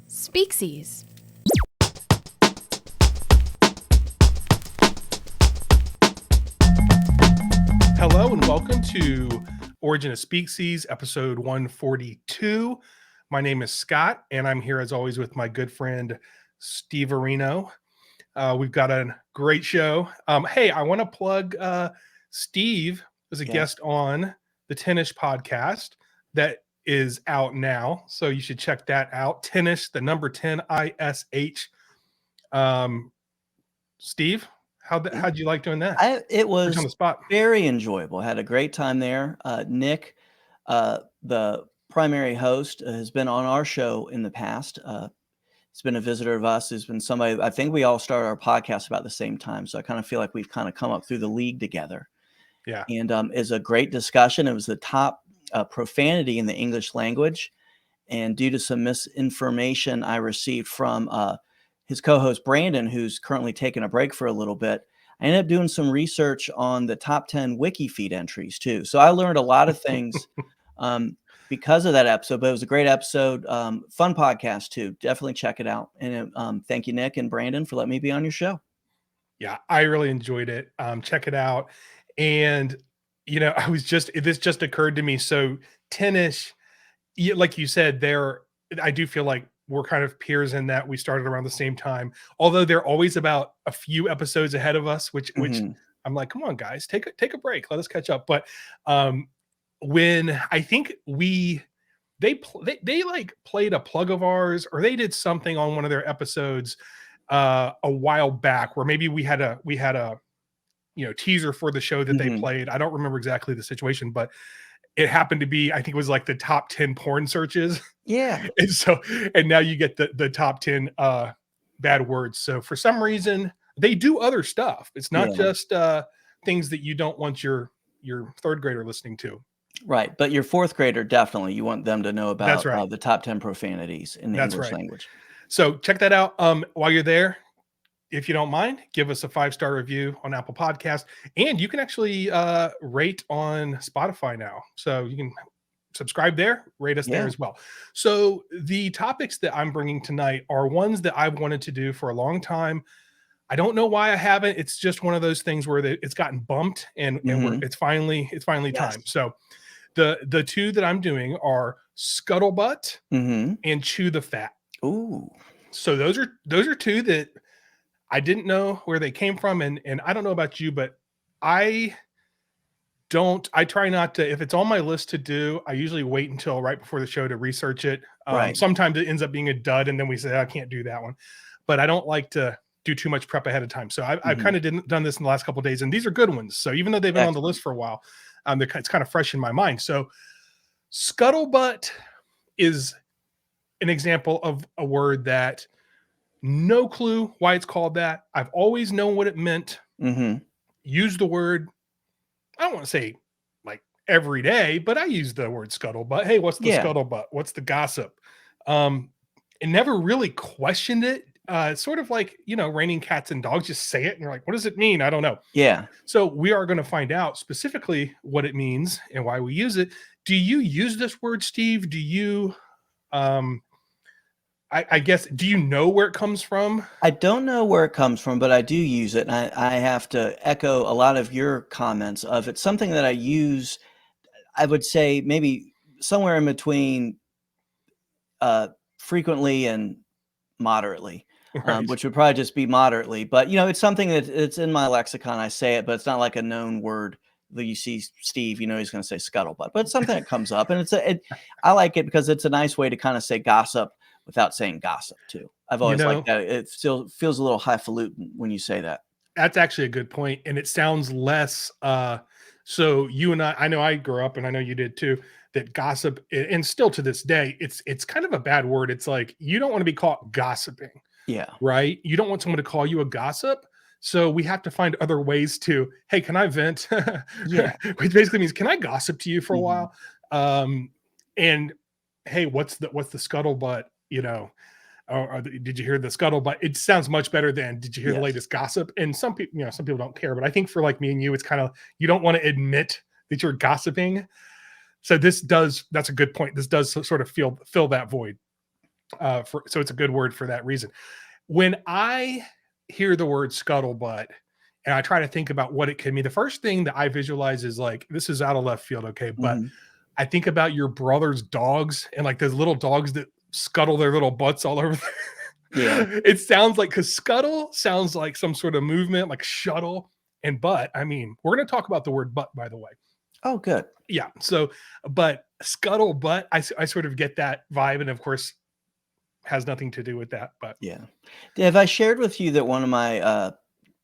Species. Hello and welcome to Origin of Species, episode 142. My name is Scott, and I'm here as always with my good friend Steve Areno. We've got a great show. Hey, I want to plug Steve as a guest on the Tennis podcast that is out now, so you should check that out. Tennis, the number 10 ISH. Steve, how'd you like doing that? It was on the spot. very enjoyable. Had a great time there. Nick, the primary host, has been on our show in the past. He's been a visitor of us. He's been somebody, I think we all started our podcast about the same time. So I kind of feel like we've kind of come up through the league together. Yeah. And it's a great discussion. It was the top profanity in the English language. And due to some misinformation I received from his co-host Brandon, who's currently taking a break for a little bit, I ended up doing some research on the top 10 wiki feed entries too. So I learned a lot of things because of that episode, but it was a great episode. Fun podcast too. Definitely check it out. And thank you, Nick and Brandon, for letting me be on your show. Yeah, I really enjoyed it. Check it out. And, you know, this just occurred to me. So tennis, like you said there, I do feel like we're kind of peers in that we started around the same time, although they're always about a few episodes ahead of us, which I'm like, come on guys, take a break. Let us catch up. But when I think they like played a plug of ours, or they did something on one of their episodes a while back where maybe we had a teaser for the show that they played. I don't remember exactly the situation, but it happened to be, I think it was like the top 10 porn searches. Yeah. And now you get the top 10 bad words. So for some reason they do other stuff. It's not just things that you don't want your third grader listening to. Right. But your fourth grader, definitely, you want them to know about That's right. The top 10 profanities in the English language. So check that out. While you're there, if you don't mind, give us a 5-star review on Apple Podcasts, and you can actually rate on Spotify now. So you can subscribe there, rate us there as well. So the topics that I'm bringing tonight are ones that I've wanted to do for a long time. I don't know why I haven't. It's just one of those things where it's gotten bumped, and it's finally time. So the two that I'm doing are Scuttlebutt and Chew the Fat. Ooh. So those are two that I didn't know where they came from, and I don't know about you, but I try not to, if it's on my list to do, I usually wait until right before the show to research it. Sometimes it ends up being a dud, and then we say, I can't do that one. But I don't like to do too much prep ahead of time. So I've kind of done this in the last couple of days, and these are good ones. So even though they've been on the list for a while, it's kind of fresh in my mind. So Scuttlebutt is an example of a word that no clue why it's called that. I've always known what it meant. Use the word, I don't want to say like every day, but I use the word scuttlebutt. Hey, what's the scuttlebutt? What's the gossip? And never really questioned it. It's sort of like, raining cats and dogs. Just say it and you're like, what does it mean? I don't know. Yeah. So we are going to find out specifically what it means and why we use it. Do you use this word, Steve? Do you, I guess, do you know where it comes from? I don't know where it comes from, but I do use it. And I have to echo a lot of your comments of it's something that I use, I would say maybe somewhere in between frequently and moderately, which would probably just be moderately. But, it's something that it's in my lexicon. I say it, but it's not like a known word that you see Steve, he's going to say scuttlebutt, but it's something that comes up. And I like it because it's a nice way to kind of say gossip without saying gossip too. I've always liked that. It still feels a little highfalutin when you say that. That's actually a good point. And it sounds less, so you and I know I grew up, and I know you did too, that gossip, and still to this day, it's kind of a bad word. It's like, you don't want to be caught gossiping. Yeah. Right. You don't want someone to call you a gossip. So we have to find other ways to, hey, can I vent? Which basically means, can I gossip to you for a while? And hey, what's the scuttlebutt? Or did you hear the scuttlebutt? It sounds much better than did you hear the latest gossip? And some people don't care, but I think for like me and you, it's kind of, you don't want to admit that you're gossiping. So that's a good point. This does sort of fill that void. So it's a good word for that reason. When I hear the word scuttlebutt and I try to think about what it could mean, the first thing that I visualize is like, this is out of left field, okay, but Mhm. I think about your brother's dogs and like those little dogs that scuttle their little butts all over. Yeah. It sounds like, because scuttle sounds like some sort of movement, like shuttle, and butt. I mean, we're going to talk about the word butt, by the way. Oh, good. Yeah. So, but scuttlebutt, I sort of get that vibe, and of course, has nothing to do with that. But Yeah. Have I shared with you that one of my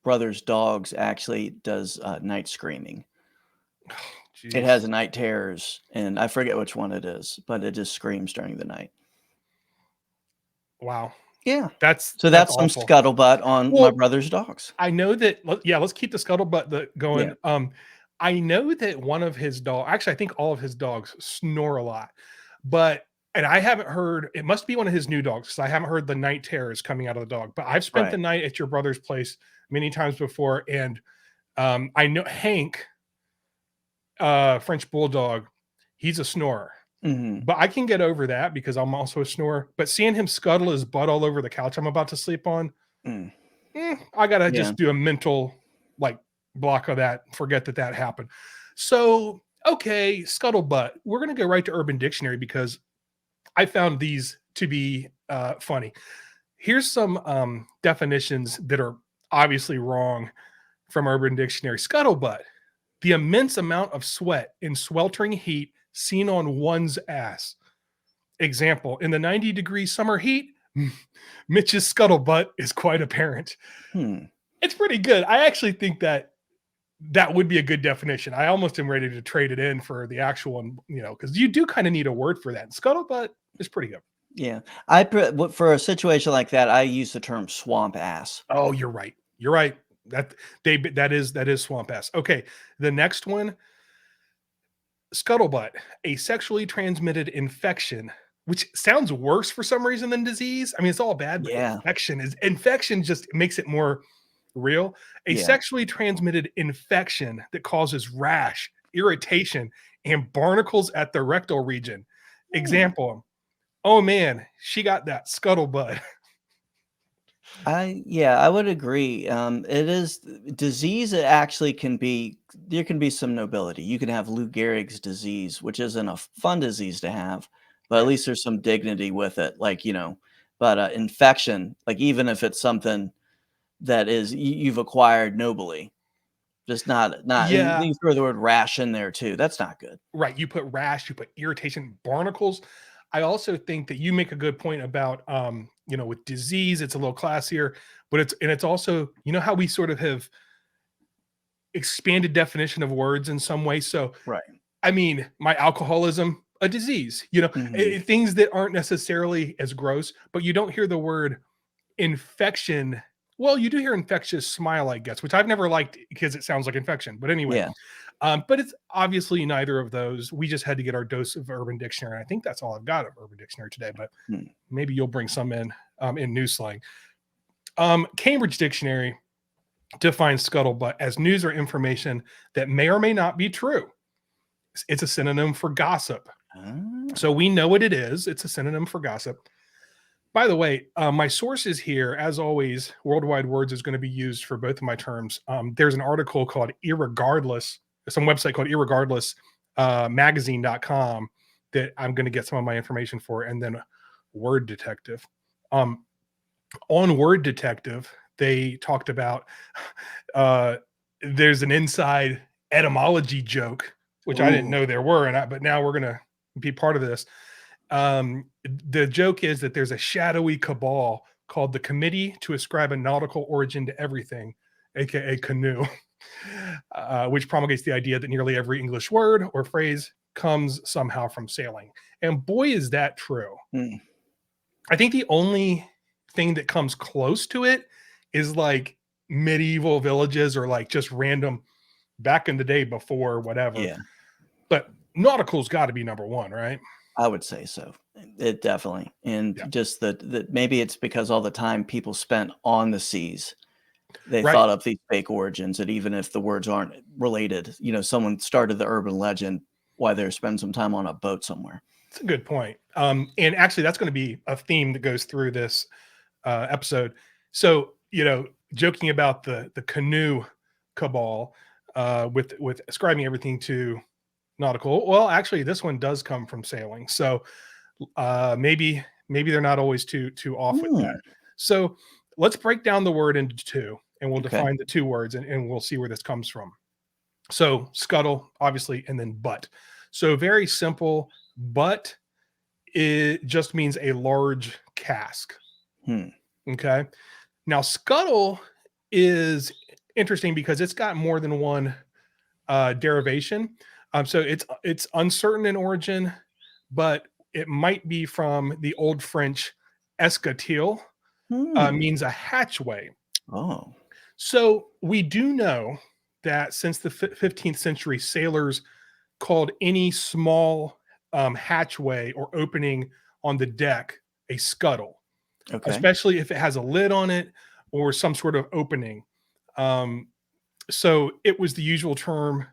brother's dogs actually does night screaming? It has jeez, night terrors, and I forget which one it is, but it just screams during the night. wow, Yeah. that's So that's that's some awful. scuttlebutt on my Well, brother's dogs. I know that. Yeah, let's keep the scuttlebutt Yeah. going. I know that one of his dog. Actually, I think all of his dogs snore a lot, but and I haven't heard. It must be one of his new dogs, because I haven't heard the night terrors coming out of the dog. But I've spent the Right. night at your brother's place many times before, and I know Hank, French bulldog. He's a snorer. Mhm. But I can get over that because I'm also a snorer. But seeing him scuttle his butt all over the couch I'm about to sleep on, Mm. I gotta Yeah. just do a mental like block of that. Forget that that happened. So okay, scuttlebutt. We're gonna go right to Urban Dictionary because I found these to be funny. Here's some definitions that are obviously wrong from Urban Dictionary. Scuttlebutt: the immense amount of sweat in sweltering heat seen on one's ass. Example: in the 90-degree summer heat, Mitch's scuttlebutt is quite apparent. Hmm. It's pretty good. I actually think that that would be a good definition. I almost am ready to trade it in for the actual one, because you do kind of need a word for that. And scuttlebutt is pretty good. Yeah. For a situation like that, I use the term swamp ass. Oh, you're right. You're right. That is swamp ass. Okay, the next one, scuttlebutt, a sexually transmitted infection, which sounds worse for some reason than disease. I mean, it's all bad, but Yeah. infection just makes it more real. A Yeah. sexually transmitted infection that causes rash, irritation, and barnacles at the rectal region. Hmm. Example: oh man, she got that scuttlebutt. I would agree. It is disease. It actually can be there can be some nobility. You can have Lou Gehrig's disease, which isn't a fun disease to have, but at Right. least there's some dignity with it. Like but infection, like even if it's something that is you've acquired nobly, just not. And Yeah, you throw the word rash in there too. That's not good. right. You put rash, you put irritation, barnacles. I also think that you make a good point about with disease, it's a little classier, but it's also, how we sort of have expanded definition of words in some way. So Right. I mean, my alcoholism, a disease, Hmm. things that aren't necessarily as gross, but you don't hear the word infection. Well, you do hear infectious smile, I guess, which I've never liked because it sounds like infection. But anyway, Yeah. but it's obviously neither of those. We just had to get our dose of Urban Dictionary. I think that's all I've got of Urban Dictionary today, but Hmm. maybe you'll bring some in new slang. Cambridge Dictionary defines scuttlebutt as news or information that may or may not be true. It's a synonym for gossip. So Ah. we know what it is. It's a synonym for gossip. By the way, my sources here, as always, Worldwide Words is going to be used for both of my terms. There's an article called Irregardless, some website called Irregardless magazine.com that I'm going to get some of my information for, and then Word Detective. Um, on Word Detective, they talked about uh, there's an inside etymology joke, which I didn't Ooh. know there were, but now we're going to be part of this. The joke is that there's a shadowy cabal called the Committee to Ascribe a Nautical Origin to Everything, aka canoe, which promulgates the idea that nearly every English word or phrase comes somehow from sailing. And boy, is that true. Hmm. I think the only thing that comes close to it is like medieval villages or like just random back in the day before whatever. Yeah. But nautical's got to be number one, right? I would say so. It definitely, and Yeah. just that maybe it's because all the time people spent on the seas, they Right. thought up these fake origins that even if the words aren't related, someone started the urban legend while they're spending some time on a boat somewhere. It's a good point. And actually, that's going to be a theme that goes through this episode. So, joking about the canoe cabal with ascribing everything to nautical. Well, actually, this one does come from sailing. So maybe they're not always too off with that. So let's break down the word into two, and we'll Okay. define the two words, and we'll see where this comes from. So scuttle, obviously, and then butt. So very simple. Butt, it just means a large cask. Okay. Now scuttle is interesting because it's got more than one derivation. So it's uncertain in origin, but it might be from the Old French escutille, means a hatchway. Oh. So we do know that since the 15th century, sailors called any small hatchway or opening on the deck a scuttle, Okay. especially if it has a lid on it or some sort of opening. So it was the usual term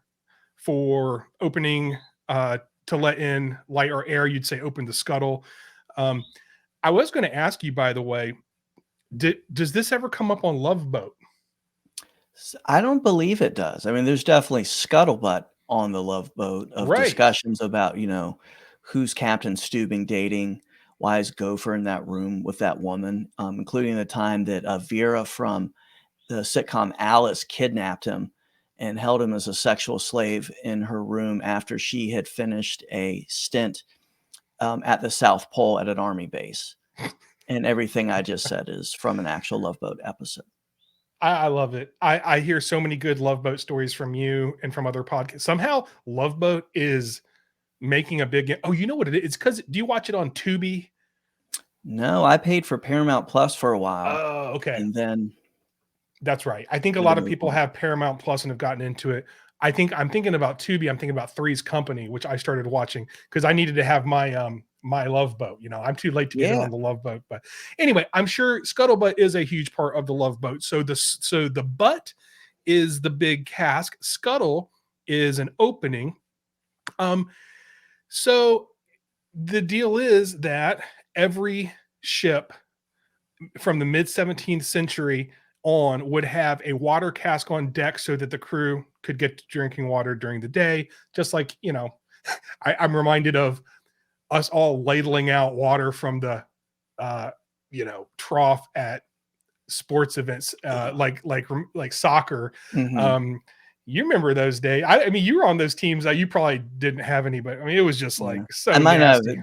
for opening to let in light or air. You'd say open the scuttle. I was going to ask you, by the way, does this ever come up on Love Boat? I don't believe it does. I mean, there's definitely scuttlebutt on the Love Boat of Right. discussions about, who's Captain Steubing dating, why is Gopher in that room with that woman, including the time that Vera from the sitcom Alice kidnapped him and held him as a sexual slave in her room after she had finished a stint at the South Pole at an army base. And everything I just said is from an actual Love Boat episode. I love it. I hear so many good Love Boat stories from you and from other podcasts. Somehow Love Boat is making a big. Oh, you know what it is? It's because, do you watch it on Tubi? No, I paid for Paramount Plus for a while. Oh, okay. And then That's right. I think a had lot to of move people on. have Paramount Plus and have gotten into it. I'm thinking about Tubi. I'm thinking about Three's Company, which I started watching because I needed to have my my Love Boat. I'm too late to get in Yeah. on the Love Boat, but anyway, I'm sure Scuttlebutt is a huge part of the Love Boat. So the butt is the big cask. Scuttle is an opening. So the deal is that every ship from the mid 17th century on would have a water cask on deck so that the crew could get drinking water during the day. Just like, I'm reminded of us all ladling out water from the, trough at sports events, like soccer. You remember those days? I mean, you were on those teams. You probably didn't have any, but I mean, it was just like Yeah. so I nasty.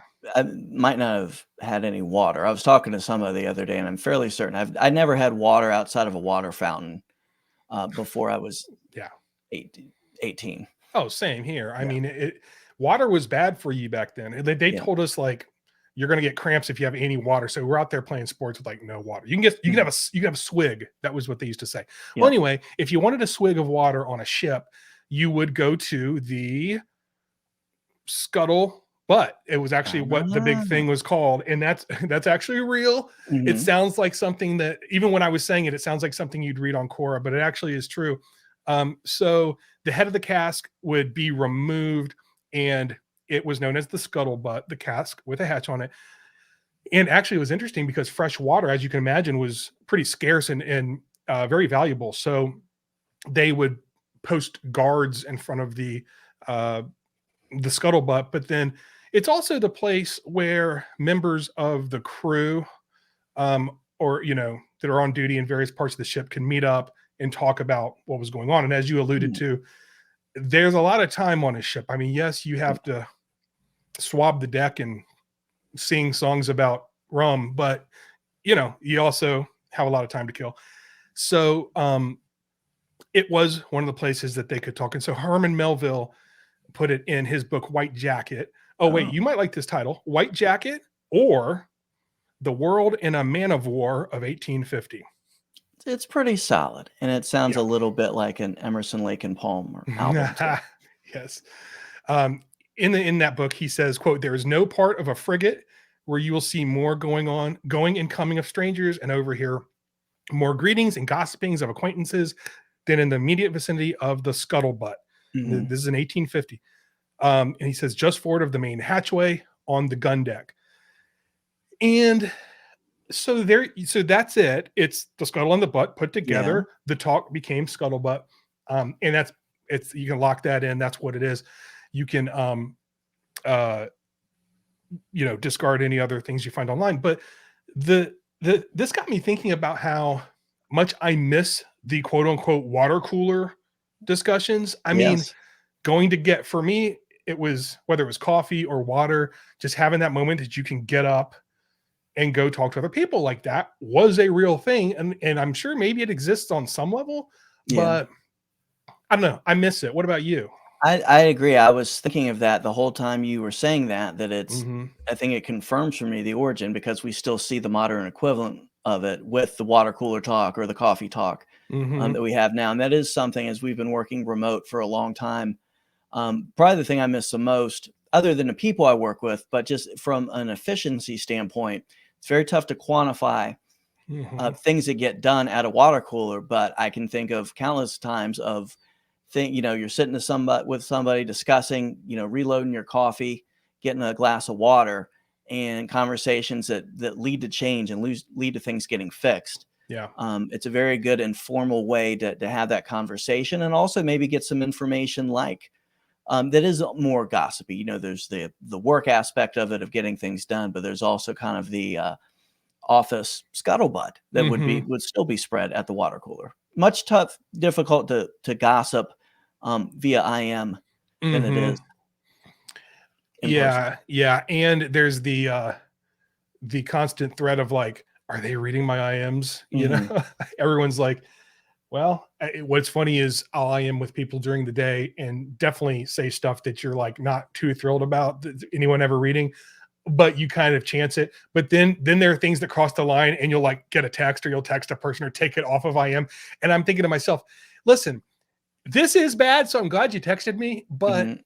might not have had any water. I was talking to somebody the other day, and I'm fairly certain I never had water outside of a water fountain before I was Yeah. 18. Oh, same here. I Yeah. mean, water was bad for you back then. They Yeah. told us like you're going to get cramps if you have any water. So we're out there playing sports with like no water. You can have a swig. That was what they used to say. Yeah. Well, anyway, if you wanted a swig of water on a ship, you would go to the Scuttlebutt. It was actually what the big thing was called, and that's actually real. It sounds like something that, even when I was saying it, it sounds like something you'd read on Quora, but it actually is true. So the head of the cask would be removed, and it was known as the Scuttlebutt, the cask with a hatch on it. And actually, it was interesting because fresh water, as you can imagine, was pretty scarce and very valuable. So they would post guards in front of the Scuttlebutt, but then it's also the place where members of the crew, or that are on duty in various parts of the ship, can meet up and talk about what was going on. And as you alluded to, there's a lot of time on a ship. I mean, yes, you have to swab the deck and sing songs about rum, but you also have a lot of time to kill. So it was one of the places that they could talk. And so Herman Melville put it in his book White Jacket. Oh, wait, you might like this title: White Jacket or The World in a Man of War of 1850. It's pretty solid, and it sounds a little bit like an Emerson, Lake and Palmer album too. Yes. In that book, he says, quote, "There is no part of a frigate where you will see more going and coming of strangers and overhear more greetings and gossipings of acquaintances than in the immediate vicinity of the Scuttlebutt." This is in 1850. And he says, just forward of the main hatchway, on the gun deck. And so that's it. It's the scuttle and the butt put together. Yeah. The talk became Scuttlebutt. And you can lock that in. That's what it is. You can, discard any other things you find online. But this got me thinking about how much I miss the quote unquote water cooler discussions. I mean, Yes. for me, it was, whether it was coffee or water, just having that moment that you can get up and go talk to other people, like that was a real thing. And I'm sure maybe it exists on some level, Yeah. but I don't know. I miss it. What about you? I agree. I was thinking of that the whole time you were saying that Mm-hmm. I think it confirms for me the origin, because we still see the modern equivalent of it with the water cooler talk or the coffee talk Mm-hmm. that we have now. And that is something, as we've been working remote for a long time. Probably the thing I miss the most, other than the people I work with, but just from an efficiency standpoint, it's very tough to quantify Mm-hmm. things that get done at a water cooler. But I can think of countless times of you're sitting with somebody discussing, reloading your coffee, getting a glass of water, and conversations that lead to change and lead to things getting fixed. Yeah. It's a very good informal way to have that conversation, and also maybe get some information like that is more gossipy. There's the work aspect of it, of getting things done, but there's also kind of the office scuttlebutt that Mm-hmm. would still be spread at the water cooler. Much difficult to gossip via IM than it Mm-hmm. is in person. Yeah. And there's the constant threat of like, are they reading my IMs? Mhm. Everyone's like, well, what's funny is I'll IM with people during the day and definitely say stuff that you're like not too thrilled about anyone ever reading, but you kind of chance it. But then there are things that cross the line, and you'll like get a text, or you'll text a person or take it off of IM. And I'm thinking to myself, listen, this is bad. So I'm glad you texted me. But Mhm.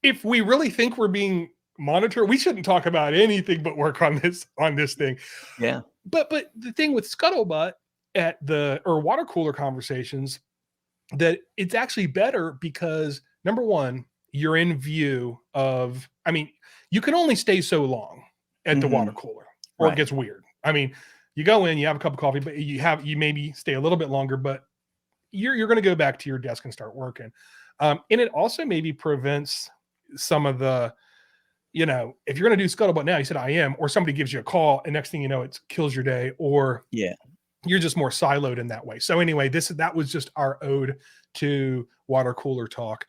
if we really think we're being monitored, we shouldn't talk about anything but work on this thing. Yeah. But the thing with Scuttlebutt or water cooler conversations, that it's actually better because, number one, you're in view of, I mean, you can only stay so long at the water Mhm. cooler or it Right. gets weird. I mean, you go in, you have a cup of coffee, but you maybe stay a little bit longer, but you're going to go back to your desk and start working. And it also maybe prevents some of the, if you're going to do Scuttlebutt now, you said I am, or somebody gives you a call and next thing you know, it kills your day, or Yeah. you're just more siloed in that way. So anyway, that was just our ode to water cooler talk.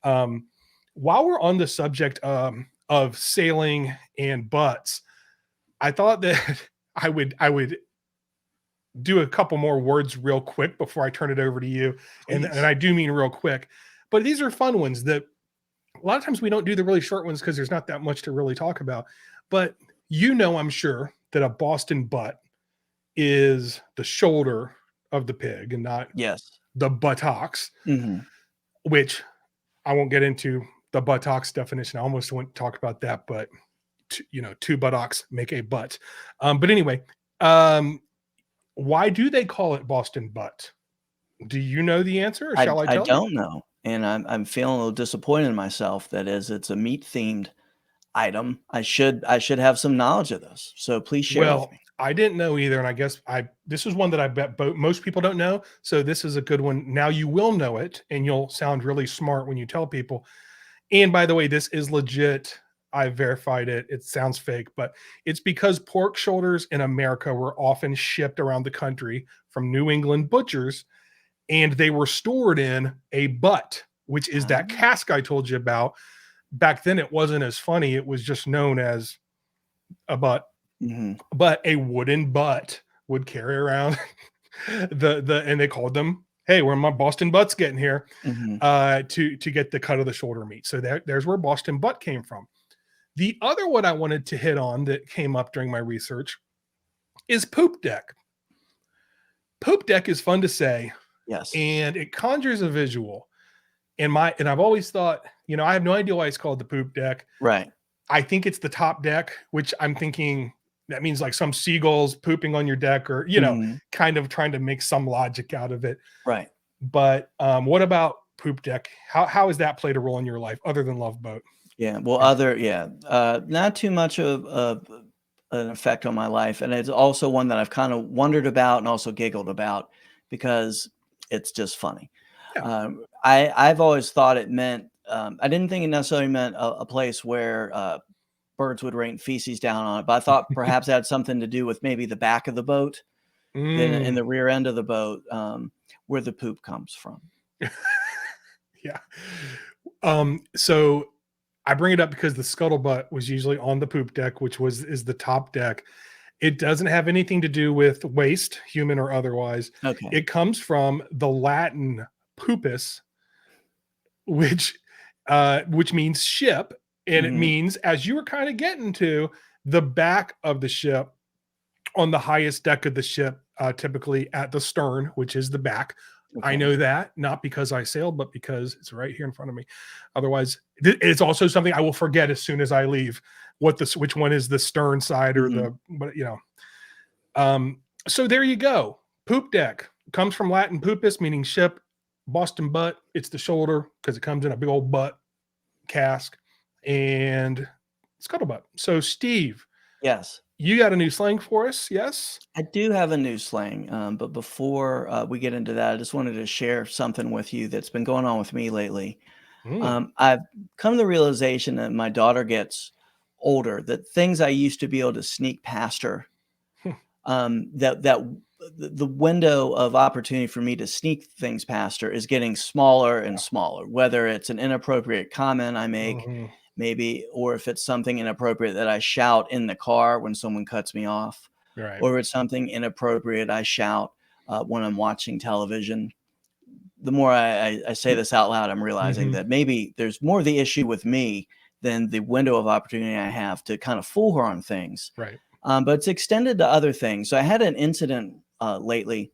While we're on the subject of sailing and butts, I thought that I would do a couple more words real quick before I turn it over to you. And Please. I do mean real quick, but these are fun ones that a lot of times we don't do the really short ones because there's not that much to really talk about. But I'm sure that a Boston butt is the shoulder of the pig and not Yes. the buttocks, Mhm. which I won't get into the buttocks definition. I almost went to talk about that, but two buttocks make a butt. But anyway, why do they call it Boston butt? Do you know the answer, or I shall I I tell you? don't know, and I'm feeling a little disappointed in myself. That is, it's a meat themed item. I should have some knowledge of this. So please share with Well, me. I didn't know either, and I guess this is one that I bet most people don't know. So this is a good one. Now you will know it, and you'll sound really smart when you tell people. And by the way, this is legit. I verified it. It sounds fake, but it's because pork shoulders in America were often shipped around the country from New England butchers, and they were stored in a butt, which is that Ah. cask I told you about. Back then, it wasn't as funny. It was just known as a butt, Mhm. but a wooden butt would carry around and they called them, hey, where my Boston butts getting here, Mhm. to get the cut of the shoulder meat. So there's where Boston butt came from. The other one I wanted to hit on that came up during my research is poop deck. Poop deck is fun to say, Yes. and it conjures a visual. And I've always thought, I have no idea why it's called the poop deck. Right. I think it's the top deck, which I'm thinking that means like some seagulls pooping on your deck, or Mhm. kind of trying to make some logic out of it. Right. But what about poop deck? How has that played a role in your life other than Love Boat? Yeah. Well, not too much of an effect on my life. And it's also one that I've kind of wondered about and also giggled about because it's just funny. Yeah. I've always thought it meant, I didn't think it necessarily meant a place where birds would rain feces down on it, but I thought perhaps it had something to do with maybe the back of the boat, then in the rear end of the boat, where the poop comes from. Yeah. So I bring it up because the scuttlebutt was usually on the poop deck, which is the top deck. It doesn't have anything to do with waste, human or otherwise. Okay. It comes from the Latin pupus, which means ship, and it means, as you were kind of getting to, the back of the ship on the highest deck of the ship, typically at the stern, which is the back. I know that not because I sailed, but because it's right here in front of me. Otherwise, it's also something I will forget as soon as I leave which one is the stern side or but so there you go. Poop deck comes from Latin pupus, meaning ship. Boston butt, it's the shoulder because it comes in a big old butt cask, and scuttlebutt. So Steve, Yes. you got a new slang for us? Yes. I do have a new slang, but before we get into that, I just wanted to share something with you that's been going on with me lately. I've come to the realization that my daughter gets older, that things I used to be able to sneak past her, that the window of opportunity for me to sneak things past her is getting smaller and smaller, whether it's an inappropriate comment I make, maybe, or if it's something inappropriate that I shout in the car when someone cuts me off, Right. or if it's something inappropriate I shout when I'm watching television. The more I say this out loud, I'm realizing that maybe there's more of the issue with me than the window of opportunity I have to kind of fool her on things. Right. But it's extended to other things. So I had an incident lately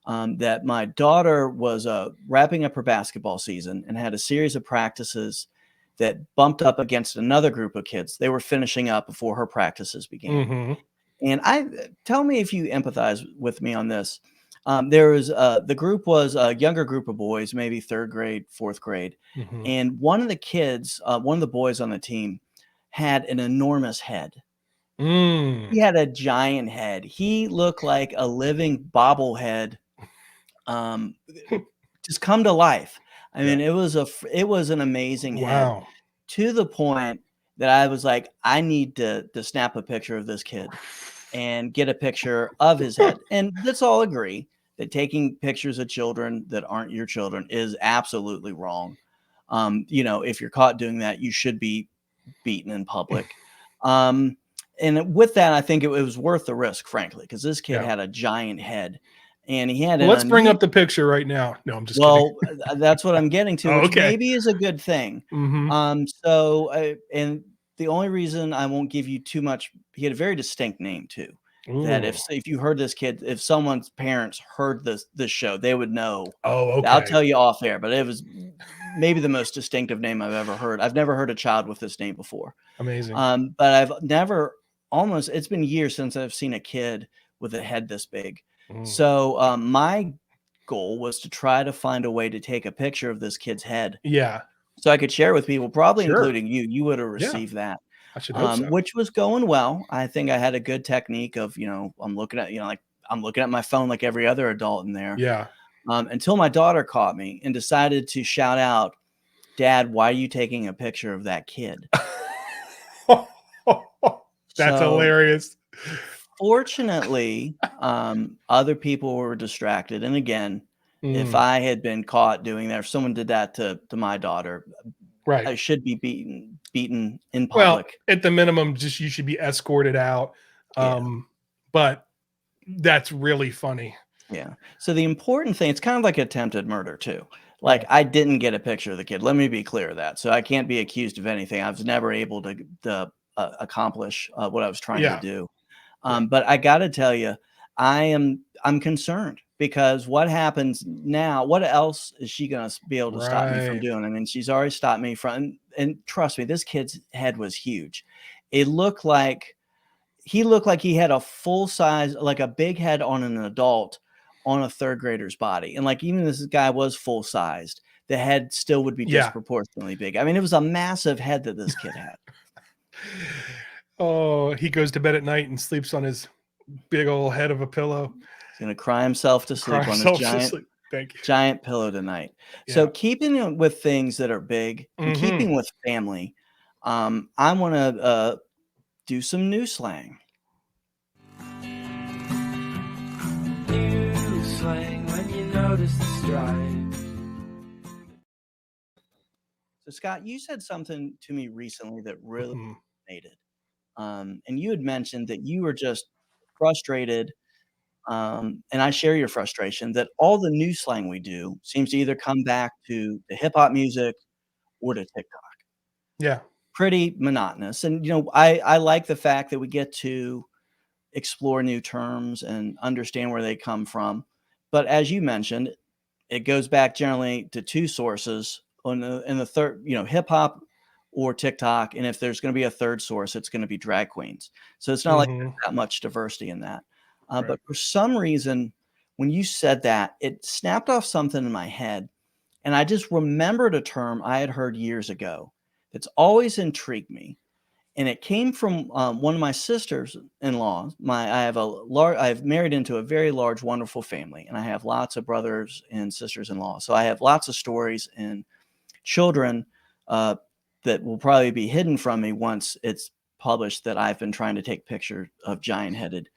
that my daughter was wrapping up her basketball season and had a series of practices that bumped up against another group of kids. They were finishing up before her practices began. And tell me if you empathize with me on this. The group was a younger group of boys, maybe third grade, fourth grade. And one of the boys on the team had an enormous head. He had a giant head. He looked like a living bobblehead, just come to life. I mean, it was an amazing head, to the point that I was like, I need to snap a picture of this kid and get a picture of his head. And let's all agree that taking pictures of children that aren't your children is absolutely wrong. If you're caught doing that, you should be beaten in public. And with that, I think it was worth the risk, frankly, because this kid had a giant head, and he had. Let's bring up the picture right now. No, I'm just kidding. Well, that's what I'm getting to, which maybe is a good thing. And the only reason I won't give you too much, he had a very distinct name too. That if you heard this kid, if someone's parents heard this show, they would know. Oh, okay. I'll tell you off air, but it was maybe the most distinctive name I've ever heard. I've never heard a child with this name before. Amazing. But I've never it's been years since I've seen a kid with a head this big. So my goal was to try to find a way to take a picture of this kid's head. Yeah. So I could share with people, probably including you. You would have received that. I should hope so. Which was going well. I think I had a good technique of, I'm looking at my phone like every other adult in there. Yeah. Until my daughter caught me and decided to shout out, "Dad, why are you taking a picture of that kid?" That's hilarious. Fortunately, other people were distracted. And again, if I had been caught doing that, if someone did that to my daughter, I should be beaten in public. Well, at the minimum, you should be escorted out. But that's really funny. Yeah. So the important thing, it's kind of like attempted murder too. Like, I didn't get a picture of the kid. Let me be clear of that. So I can't be accused of anything. I was never able to accomplish what I was trying to do. But I got to tell you, I'm concerned, because what happens now? What else is she going to be able to stop me from doing? I mean, she's already stopped me from, and trust me, this kid's head was huge. It looked like he had a full size, like a big head on an adult on a third grader's body. And like, even this guy was full sized, the head still would be Yeah. disproportionately big. I mean, it was a massive head that this kid had. Oh, he goes to bed at night and sleeps on his big old head of a pillow. He's going to cry himself to Cry sleep on his himself to sleep. Thank you. giant pillow tonight. Yeah. So keeping it with things that are big and keeping with family, I want to do some new slang. New slang when you notice the stripe. So Scott, you said something to me recently that really resonated. And you had mentioned that you were just frustrated, and I share your frustration that all the new slang we do seems to either come back to the hip hop music or to TikTok. Yeah. Pretty monotonous. And, you know, I like the fact that we get to explore new terms and understand where they come from. But as you mentioned, it goes back generally to two sources in the third, you know, hip hop or TikTok. And if there's going to be a third source, it's going to be drag queens. So it's not like there's that much diversity in that. But for some reason, when you said that, it snapped off something in my head. And I just remembered a term I had heard years ago that's always intrigued me. And it came from one of my sisters-in-law. I've married into a very large, wonderful family, and I have lots of brothers and sisters-in-law. So I have lots of stories and children that will probably be hidden from me once it's published that I've been trying to take pictures of giant-headed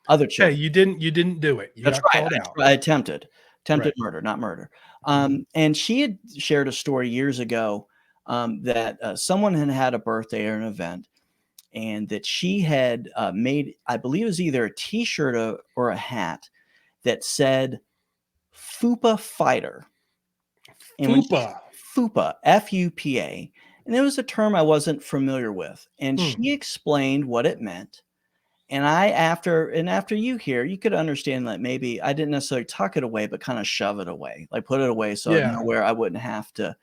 other Hey, children. you didn't do it. You That's got right. called out. I attempted Right. murder, not murder. And she had shared a story years ago that someone had a birthday or an event, and that she had made, I believe it was either a T-shirt or a hat that said "Fupa Fighter." And Fupa. Fupa, F-U-P-A. And it was a term I wasn't familiar with. And she explained what it meant. And after you hear, you could understand that maybe I didn't necessarily tuck it away, but kind of shove it away, like put it away so I know where I wouldn't have to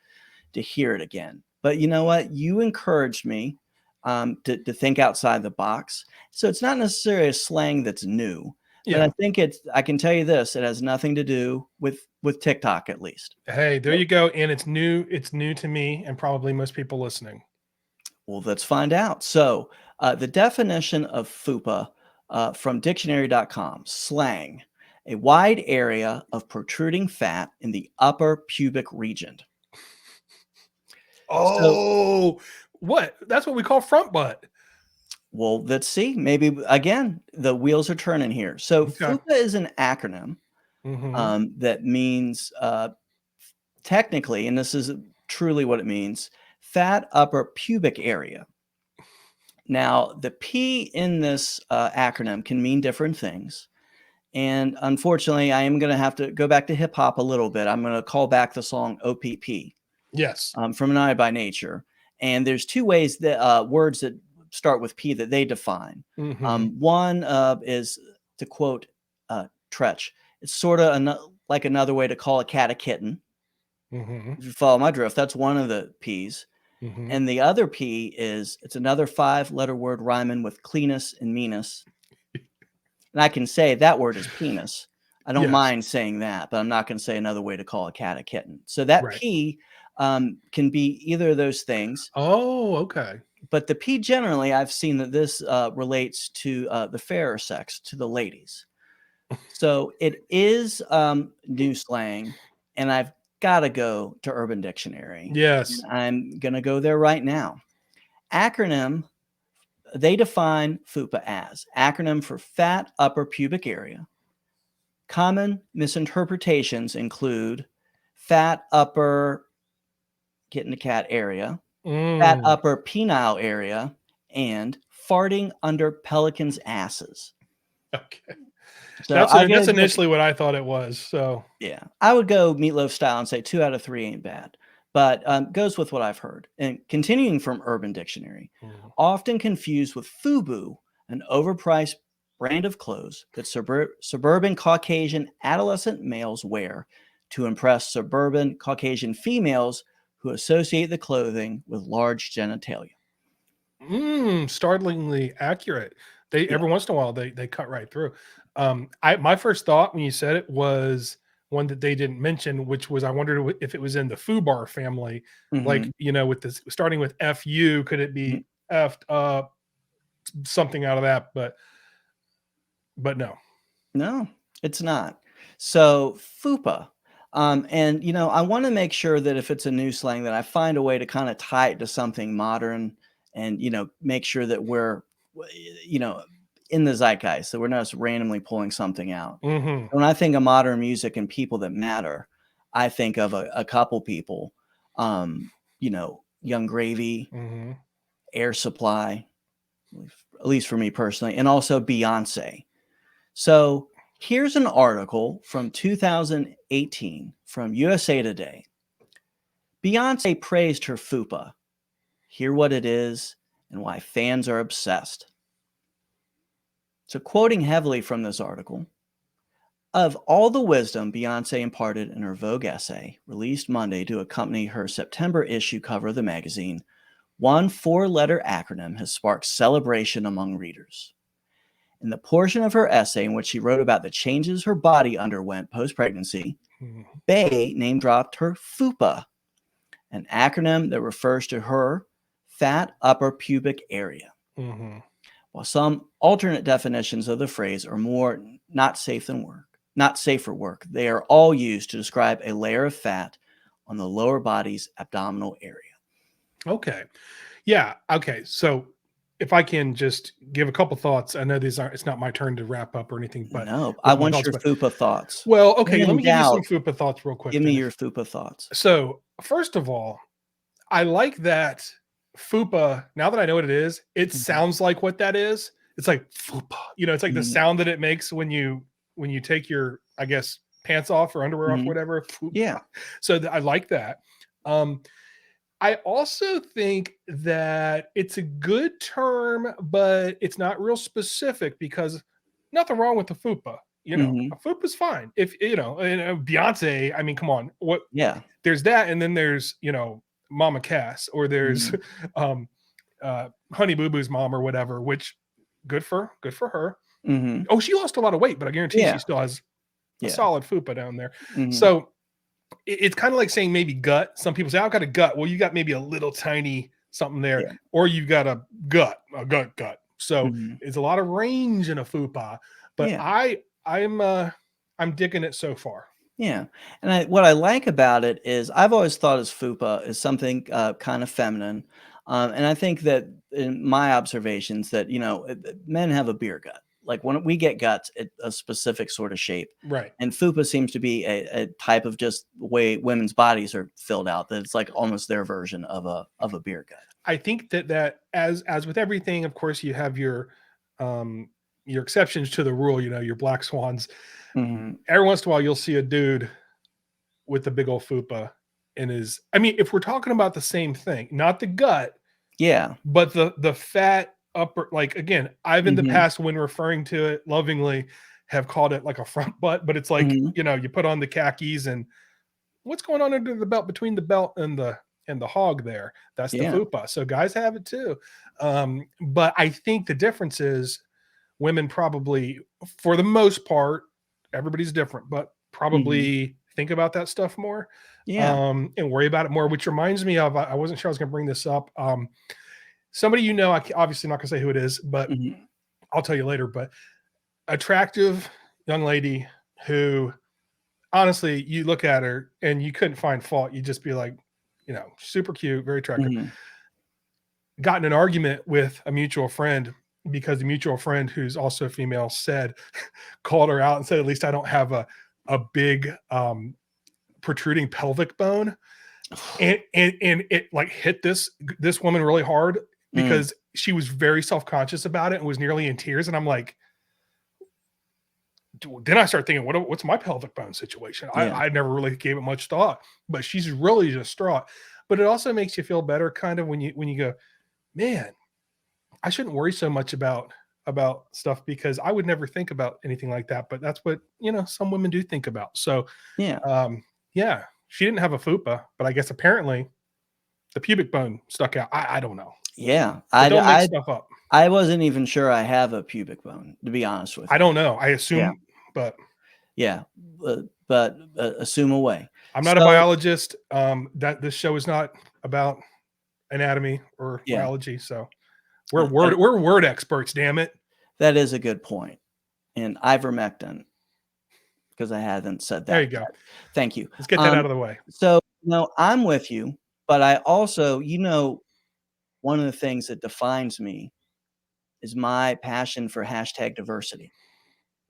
hear it again. But you know what? You encouraged me to think outside the box. So it's not necessarily a slang that's new, but I think I can tell you this, it has nothing to do with TikTok, at least. Hey, there you go. And it's new to me and probably most people listening. Well, let's find out. So the definition of FUPA from dictionary.com, slang, a wide area of protruding fat in the upper pubic region. Oh, what? That's what we call front butt. Well, let's see. Maybe, again, the wheels are turning here. So FUPA is an acronym that means technically, and this is truly what it means, fat upper pubic area. Now, the P in this acronym can mean different things. And unfortunately, I am going to have to go back to hip hop a little bit. I'm going to call back the song OPP. Yes. From An Eye by Nature. And there's two ways that words that start with P that they define. One is, to quote Tretch, it's sort of like another way to call a cat a kitten. If you follow my drift, that's one of the P's. And the other P is, it's another 5-letter word rhyming with cleanest and meanest. And I can say that word is penis. I don't mind saying that, but I'm not going to say another way to call a cat a kitten. So that P can be either of those things. Oh, okay. But the P generally, I've seen that this relates to the fairer sex, to the ladies. So it is new slang, and I've got to go to Urban Dictionary. Yes. And I'm going to go there right now. Acronym, they define FUPA as acronym for fat upper pubic area. Common misinterpretations include fat upper kitten to cat area, fat upper penile area, and farting under pelicans' asses. Okay. So that's initially what I thought it was. So yeah, I would go Meatloaf style and say 2 out of 3 ain't bad, but goes with what I've heard. And continuing from Urban Dictionary, often confused with FUBU, an overpriced brand of clothes that suburban Caucasian adolescent males wear to impress suburban Caucasian females who associate the clothing with large genitalia. Startlingly accurate. Every once in a while they cut right through. My first thought when you said it was one that they didn't mention, which was I wondered if it was in the foobar family, like Mhm. with this starting with fu, could it Mhm. be effed up, something out of that? But no. No, it's not. So FUPA. And I want to make sure that if it's a new slang, that I find a way to kind of tie it to something modern, and make sure that we're you know in the zeitgeist, so we're not just randomly pulling something out. Hmm. When I think of modern music and people that matter, I think of a couple people. Young Gravy, Hmm. Air Supply, at least for me personally, and also Beyonce. So here's an article from 2018 from USA Today. Beyonce praised her fupa. Hear what it is and why fans are obsessed. So, quoting heavily from this article, of all the wisdom Beyonce imparted in her Vogue essay, released Monday to accompany her September issue cover of the magazine, one four-letter acronym has sparked celebration among readers. In the portion of her essay in which she wrote about the changes her body underwent post-pregnancy, Bay name-dropped her FUPA, an acronym that refers to her fat upper pubic area. Hmm. While some alternate definitions of the phrase are more not safe for work, they are all used to describe a layer of fat on the lower body's abdominal area. Okay. Yeah. Okay. So if I can just give a couple thoughts, I know it's not my turn to wrap up or anything, but No, I with my want thoughts. your But FUPA thoughts. well, When okay, let in me give you some doubt, FUPA thoughts real quick give me then. your FUPA thoughts. So first of all, I like that FUPA. Now that I know what it is, it Mhm. sounds like what that is. It's like FUPA. It's like the Mhm. sound that it makes when you take your, I guess, pants off or underwear off, Mhm. whatever. FUPA. Yeah. So I like that. I also think that it's a good term, but it's not real specific because nothing wrong with the fupa. A Mhm. fupa's fine. If Beyonce, I mean, come on, what? Yeah. There's that, and then there's Mama Cass, or there's Mhm. um, Honey Boo Boo's mom or whatever. Which good for her. Mhm. Oh, she lost a lot of weight, but I guarantee Yeah. she still has a Yeah. solid fupa down there. Mhm. So it's kind of like saying maybe gut. Some people say, I've got a gut. Well, you got maybe a little tiny something there, Yeah. or you've got a gut. So Mhm. it's a lot of range in a fupa, but Yeah. I'm digging it so far. Yeah. And what I like about it is I've always thought as FUPA is something kind of feminine. And I think that in my observations that, men have a beer gut. Like when we get guts, a specific sort of shape. Right. And FUPA seems to be a type of just way women's bodies are filled out, that it's like almost their version of a beer gut. I think that as with everything, of course, you have your exceptions to the rule, your black swans. Hmm. Every once in a while you'll see a dude with a big old fupa in his, I mean, if we're talking about the same thing, not the gut, Yeah. but the fat upper, like again, I've in the Hmm. past when referring to it lovingly have called it like a front butt, but it's like, Hmm. you put on the khakis and what's going on under the belt, between the belt and the hog there? That's the Yeah. fupa. So guys have it too. But I think the difference is women probably, for the most part, everybody's different, but Hmm. probably think about that stuff more, Yeah. and worry about it more, which reminds me of, I wasn't sure I was going to bring this up. Somebody, obviously not going to say who it is, but Hmm. I'll tell you later. But attractive young lady who, honestly, you look at her and you couldn't find fault. You'd just be like, super cute, very attractive. Hmm. Got in an argument with a mutual friend because the mutual friend, who's also female, called her out and said, at least I don't have a big protruding pelvic bone. And it like hit this woman really hard Mm. because she was very self-conscious about it and was nearly in tears. And I'm like, then I start thinking, what's my pelvic bone situation? Yeah. I never really gave it much thought, but she's really distraught. But it also makes you feel better, kind of, when you go, man, I shouldn't worry so much about stuff, because I would never think about anything like that. But that's what some women do think about. So Yeah. yeah, she didn't have a fupa, but I guess apparently the pubic bone stuck out. I don't know, Yeah. but don't make stuff up. I wasn't even sure I have a pubic bone, to be honest with I you. don't know. I Yeah. assume, but Yeah. but assume away. I'm not a So- biologist. That this show is not about anatomy or Yeah. biology. So we're word experts. Damn it. That is a good point. And ivermectin, because I haven't said that. There you go. yet. Thank you. Let's get that out of the way. So, no, I'm with you, but I also, one of the things that defines me is my passion for hashtag diversity.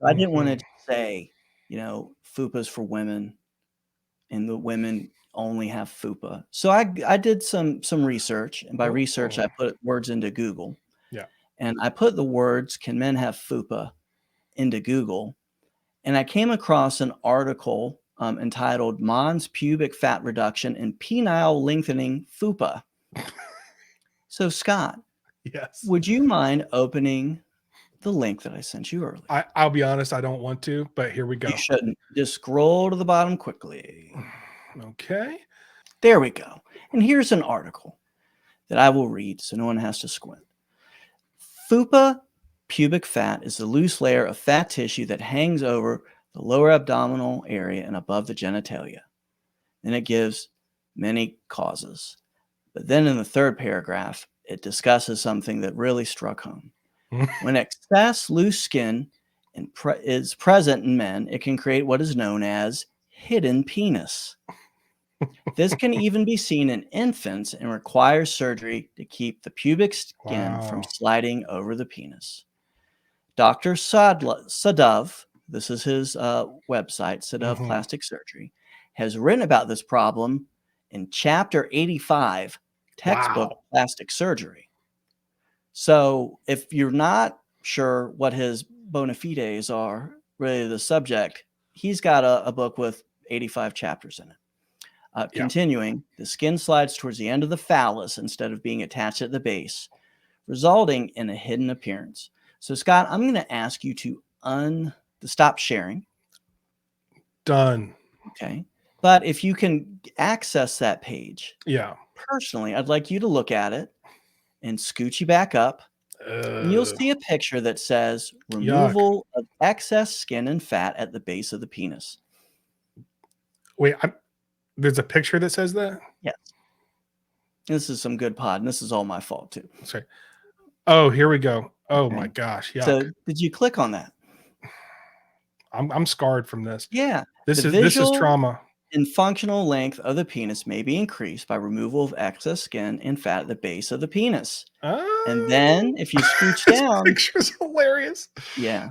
I didn't want to say, FUPA's for women and the women only have FUPA. So I did some research, and by research, I put words into Google. Yeah. And I put the words, can men have FUPA, into Google. And I came across an article entitled Mons Pubic Fat Reduction and Penile Lengthening FUPA. So, Scott, Yes. would you mind opening the link that I sent you earlier? I'll be honest, I don't want to, but here we go. You shouldn't. Just scroll to the bottom quickly. Okay. There we go. And here's an article that I will read so no one has to squint. FUPA pubic fat is the loose layer of fat tissue that hangs over the lower abdominal area and above the genitalia. And it gives many causes. But then in the third paragraph, it discusses something that really struck home. When excess loose skin is present in men, it can create what is known as hidden penis. This can even be seen in infants and requires surgery to keep the pubic skin from sliding over the penis. Dr. Sadov, this is his website, Sadov Plastic Surgery, has written about this problem in Chapter 85, Textbook Plastic Surgery. So if you're not sure what his bona fides are, really the subject, he's got a book with 85 chapters in it. Continuing, the skin slides towards the end of the phallus instead of being attached at the base, resulting in a hidden appearance. So, Scott, I'm going to ask you to stop sharing. Done. Okay. But if you can access that page, personally, I'd like you to look at it and scoot you back up. And you'll see a picture that says removal of excess skin and fat at the base of the penis. Wait, there's a picture that says that? Yes. This is some good pod, and this is all my fault too. Sorry. Oh, here we go. Oh my gosh. Yuck. So did you click on that? I'm scarred from this. Yeah. This is trauma. And functional length of the penis may be increased by removal of excess skin and fat at the base of the penis. And then if you scooch down, this picture's hilarious. Yeah.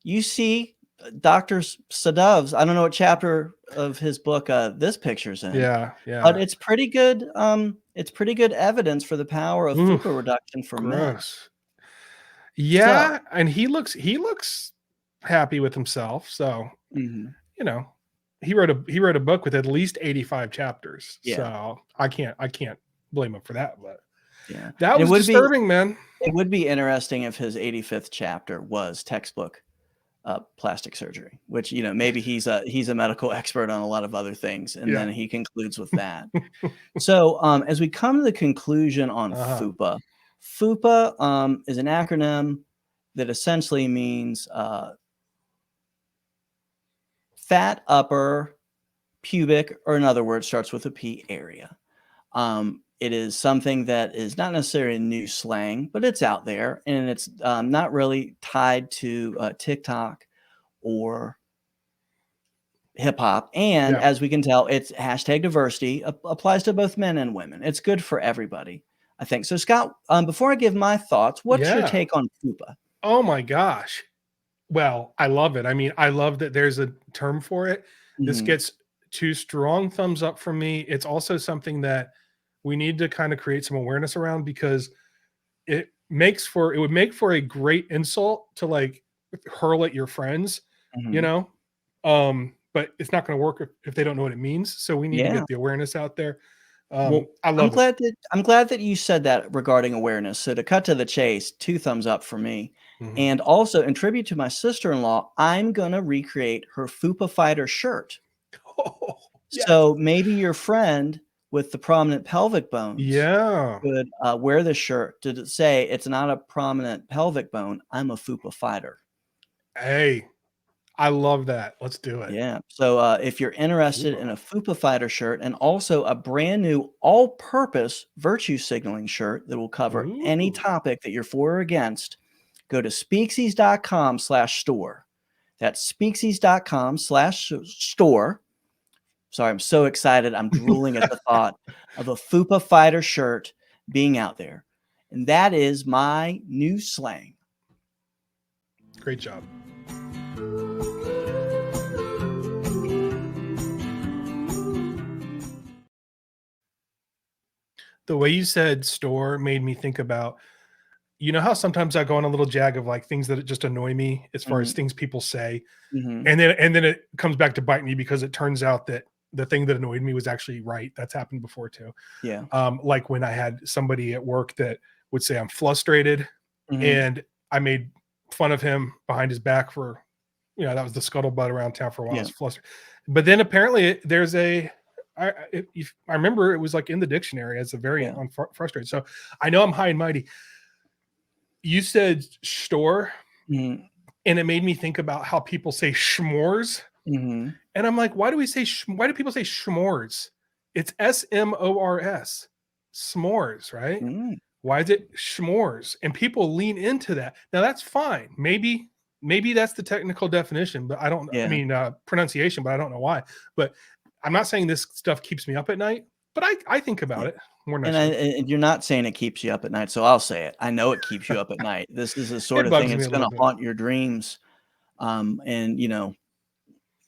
You see Dr. Sadov's, I don't know what chapter of his book this picture's in. Yeah. But it's pretty good. It's pretty good evidence for the power of FUPA reduction for men. Yeah, and he looks happy with himself. So he wrote a book with at least 85 chapters. Yeah. So I can't blame him for that. But that was disturbing, man. It would be interesting if his 85th chapter was textbook plastic surgery, which maybe he's a medical expert on a lot of other things, and then he concludes with that. So as we come to the conclusion on FUPA, FUPA is an acronym that essentially means fat upper pubic, or in other words, starts with a P, area. It is something that is not necessarily new slang, but it's out there, and it's not really tied to TikTok or hip hop. And as we can tell, it's hashtag diversity applies to both men and women. It's good for everybody, I think. So, Scott, before I give my thoughts, what's your take on FUPA? Oh my gosh. Well, I love it. I mean, I love that there's a term for it. This gets 2 strong thumbs up from me. It's also something that we need to kind of create some awareness around, because it would make for a great insult to like hurl at your friends, but it's not going to work if they don't know what it means. So we need to get the awareness out there. I'm glad that you said that regarding awareness. So to cut to the chase, 2 thumbs up for me. And also, in tribute to my sister-in-law, I'm going to recreate her FUPA Fighter shirt. So maybe your friend with the prominent pelvic bones could wear this shirt to say, it's not a prominent pelvic bone, I'm a FUPA fighter. Hey, I love that. Let's do it. Yeah. So if you're interested in Fupa. a Fupa Fighter shirt and also a brand new all-purpose virtue signaling shirt that will cover any Ooh. topic that you're for or against, go to speaksies.com/store. That's speaksies.com/store. Sorry, I'm so excited. I'm drooling at the thought of a Fupa Fighter shirt being out there. And that is my new slang. Great job. The way you said store made me think about, you know how sometimes I go on a little jag of like things that just annoy me as far as Mhm, things people say, mhm. and then it comes back to bite me because it turns out that the thing that annoyed me was actually right. That's happened before too. Yeah. Like when I had somebody at work that would say I'm frustrated, Mhm. and I made fun of him behind his back for, that was the scuttlebutt around town for a while. I Yeah. was flustered, but then apparently there's a. I remember it was like in the dictionary as a variant Yeah. on frustrated. So I know I'm high and mighty. You said store, Mhm. and it made me think about how people say schmores. Mhm. And I'm like, why do people say schmores? It's SMORS, s'mores, right? Mm. Why is it schmores? And people lean into that. Now that's fine. Maybe that's the technical definition, but Yeah. pronunciation, but I don't know why. But I'm not saying this stuff keeps me up at night, but I think about Yeah. it more than I And should. and you're not saying it keeps you up at night, so I'll say it. I know it keeps you up at night. This is the sort It of thing bugs me that's a little gonna bit. haunt your dreams. And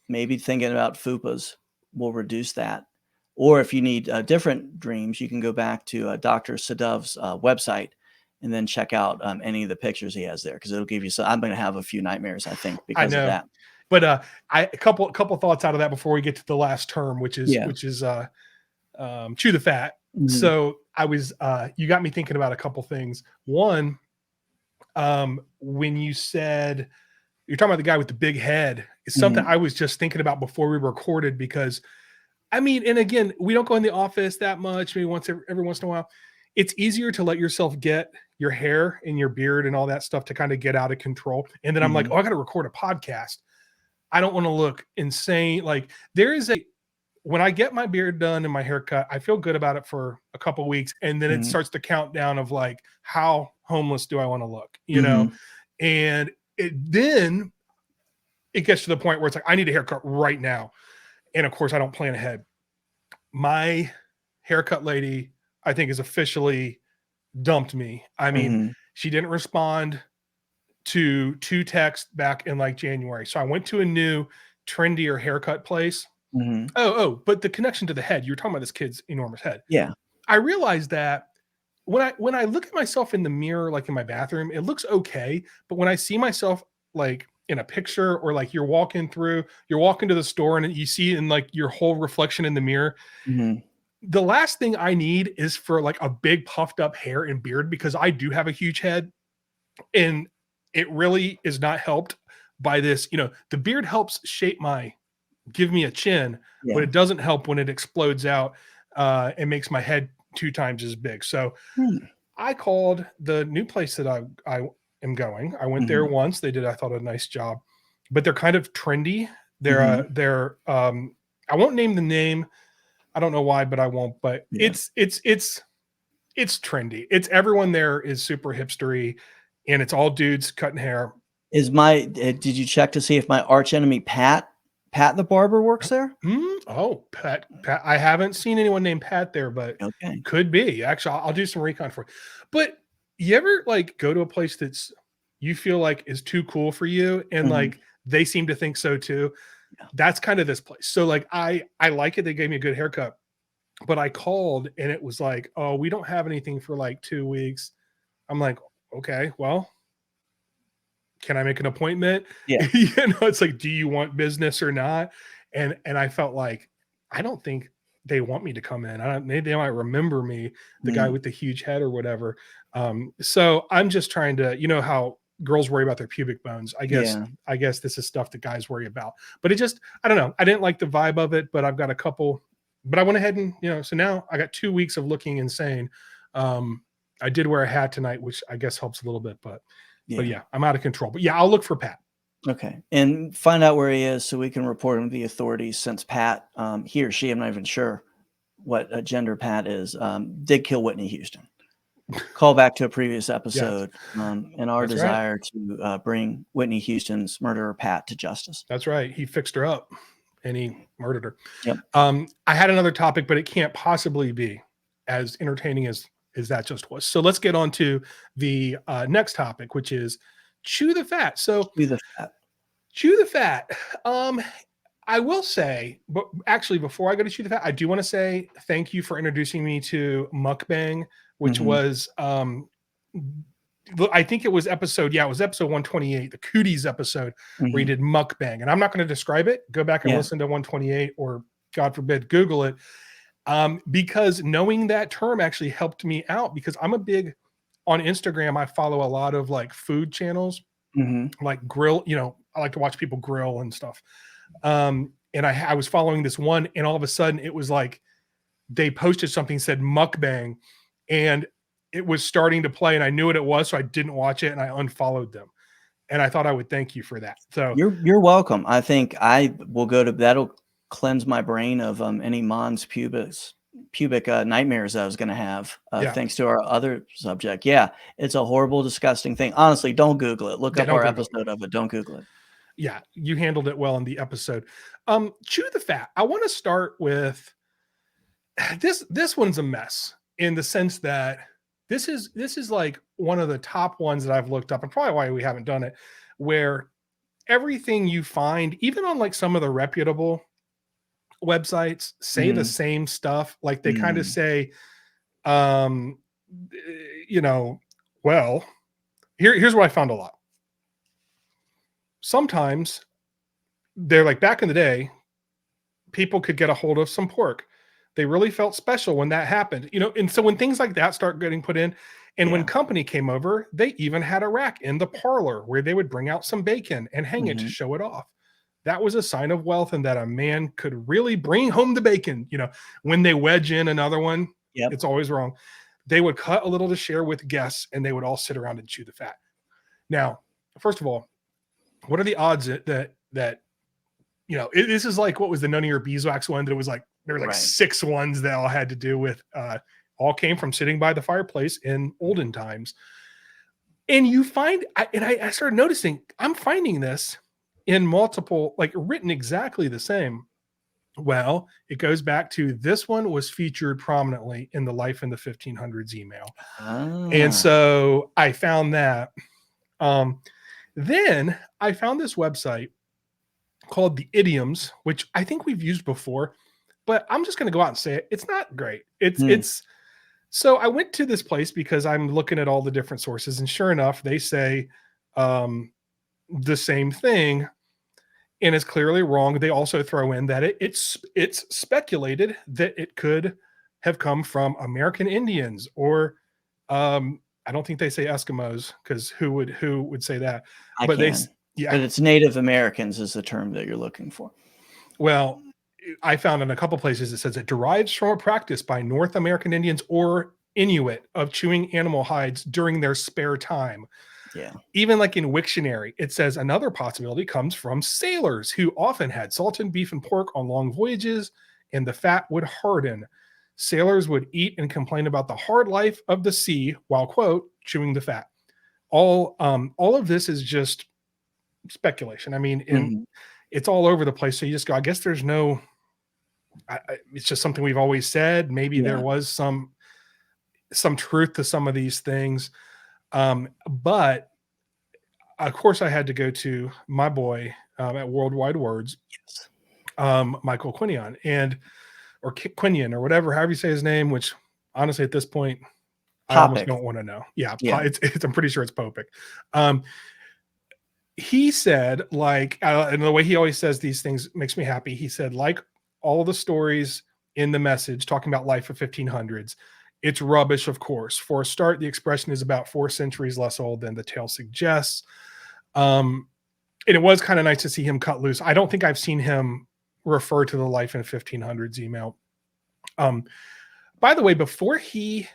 maybe thinking about fupas will reduce that. Or if you need different dreams, you can go back to Dr. Sadov's website and then check out any of the pictures he has there because it'll give you some. I'm going to have a few nightmares, I think, I because of know. that. But a couple thoughts out of that before we get to the last term, which is Yeah. chew the fat. Mhm. So you got me thinking about a couple things. One, when you said you're talking about the guy with the big head, is something Mhm. I was just thinking about before we recorded because I mean, and again, we don't go in the office that much, maybe once every once in a while. It's easier to let yourself get your hair and your beard and all that stuff to kind of get out of control. And then I'm like, Mhm. oh, I got to record a podcast. I don't want to look insane. Like when I get my beard done and my hair cut, I feel good about it for a couple of weeks. And then it Mhm. starts the countdown of like, how homeless do I want to look? Mhm. And then it gets to the point where it's like, I need a haircut right now. And of course I don't plan ahead. My haircut lady, I think, is officially dumped me. I mean, Mhm. she didn't respond to two texts back in like January. So I went to a new trendier haircut place. Mhm. But the connection to the head, you were talking about this kid's enormous head. Yeah. I realized that when I look at myself in the mirror, like in my bathroom, it looks okay. But when I see myself like in a picture or like you're walking to the store and you see in like your whole reflection in the mirror, Mhm. the last thing I need is for like a big puffed up hair and beard because I do have a huge head and it really is not helped by this. The beard helps give me a chin, but Yeah. it doesn't help when it explodes out and makes my head 2 times as big. So Hmm. I called the new place that I am going. I went there Mhm. once. They did, I thought, a nice job, but they're kind of trendy. Mhm. I won't name the name. I don't know why, but I won't. But Yeah. it's trendy. It's everyone there is super hipstery, and it's all dudes cutting hair. Did you check to see if my arch enemy Pat the barber works there? Oh, Pat. I haven't seen anyone named Pat there, but Okay. could be. Actually, I'll do some recon for you. But you ever like go to a place that's you feel like is too cool for you, and Mhm. like they seem to think so too? Yeah. That's kind of this place. So like I like it. They gave me a good haircut, but I called and it was like, oh, we don't have anything for like 2 weeks. I'm like, okay, well, can I make an appointment? Yeah. It's like, do you want business or not? And I felt like, I don't think they want me to come in. Maybe they might remember me, the guy Mm. with the huge head or whatever. So I'm just trying to, how girls worry about their pubic bones. Yeah. I guess this is stuff that guys worry about. But I don't know. I didn't like the vibe of it, but I've got a couple. But I went ahead and, so now I got 2 weeks of looking insane. I did wear a hat tonight, which I guess helps a little bit, but Yeah. yeah, I'm out of control. But yeah, I'll look for Pat. Okay. And find out where he is so we can report him to the authorities, since Pat, he or she, I'm not even sure what gender Pat is, did kill Whitney Houston. Call back to a previous episode and our That's right. desire to bring Whitney Houston's murderer Pat to justice. That's right. He fixed her up and he murdered her. Yep. I had another topic, but it can't possibly be as entertaining as that just was. So let's get on to the next topic, which is chew the fat. So Chew the fat. Chew the fat. I will say, but actually, before I go to chew the fat, I do want to say thank you for introducing me to mukbang, which was, I think it was episode 128, the Cooties episode, where he did mukbang. And I'm not going to describe it. Go back and listen to 128, or God forbid, Google it. Because knowing that term actually helped me out, because I'm a big, on Instagram, I follow a lot of like food channels, like grill, I like to watch people grill and stuff. And I was following this one, and all of a sudden it was like they posted something, said mukbang, and it was starting to play, and I knew what it was, so I didn't watch it and I unfollowed them. And I thought I would thank you for that. So you're welcome. I think I will go to that'll cleanse my brain of any mons pubic nightmares I was going to have thanks to our other subject. Yeah, it's a horrible, disgusting thing. Honestly, don't Google it. Look up our episode of it. Don't Google it. Yeah, you handled it well in the episode. Chew the fat. I want to start with this one's a mess, in the sense that this is like one of the top ones that I've looked up, and probably why we haven't done it, where everything you find, even on like some of the reputable websites, say the same stuff. Like they kind of say, well, here's what I found a lot. Sometimes they're like, back in the day, people could get a hold of some pork. They really felt special when that happened, and so when things like that start getting put in, and when company came over, they even had a rack in the parlor where they would bring out some bacon and hang it to show it off. That was a sign of wealth, and that a man could really bring home the bacon. When they wedge in another one, it's always wrong. They would cut a little to share with guests, and they would all sit around and chew the fat. Now, first of all, what are the odds that this is like, what was the none of your beeswax one? That it was like, there were like 6 ones that all had to do with, all came from sitting by the fireplace in olden times. And you find, I started noticing, I'm finding this in multiple, like written exactly the same. Well, it goes back to, this one was featured prominently in the Life in the 1500s email. And so I found that. Then I found this website called The Idioms, which I think we've used before, but I'm just going to go out and say it. It's not great. So I went to this place because I'm looking at all the different sources, and sure enough, they say the same thing, and it's clearly wrong. They also throw in that it's speculated that it could have come from American Indians, or I don't think they say Eskimos, because who would say that? But it's Native Americans is the term that you're looking for. Well, I found in a couple places it says it derives from a practice by North American Indians or Inuit of chewing animal hides during their spare time. Yeah. Even like in Wiktionary, it says another possibility comes from sailors who often had salted beef and pork on long voyages, and the fat would harden. Sailors would eat and complain about the hard life of the sea while, quote, chewing the fat. All of this is just speculation. I mean, it's all over the place. So you just go, I guess there's no, it's just something we've always said. Maybe there was some truth to some of these things. But of course I had to go to my boy at Worldwide Words, Michael Quinion, or Quinion, or whatever, however you say his name, which honestly at this point, I almost don't want to know. I'm pretty sure it's Popic. He said, like, and the way he always says these things makes me happy. He said, like all the stories in the message talking about life of 1500s, it's rubbish, of course. For a start, the expression is about 4 centuries less old than the tale suggests. And it was kind of nice to see him cut loose. I don't think I've seen him refer to the Life in 1500s email. By the way, before he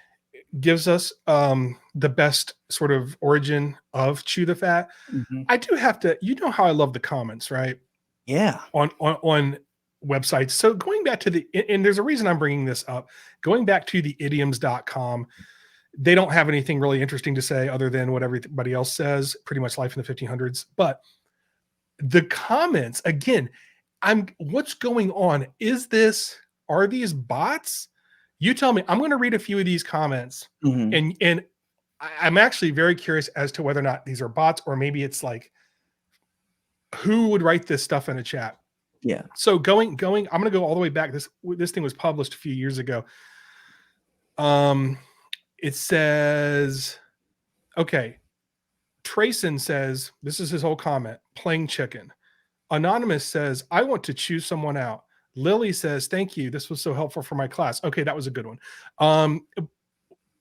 gives us the best sort of origin of Chew the Fat. Mhm. I do have to, you know how I love the comments, right? Yeah. On websites. So going back to and there's a reason I'm bringing this up. Going back to the idioms.com, they don't have anything really interesting to say other than what everybody else says, pretty much life in the 1500s. But the comments, again, what's going on? Are these bots? You tell me. I'm going to read a few of these comments, Mhm. and I'm actually very curious as to whether or not these are bots, or maybe it's like, who would write this stuff in a chat? Yeah. So I'm going to go all the way back. This thing was published a few years ago. It says, okay, Trayson says, this is his whole comment, playing chicken. Anonymous says, I want to choose someone out. Lily says, thank you. This was so helpful for my class. Okay, that was a good one.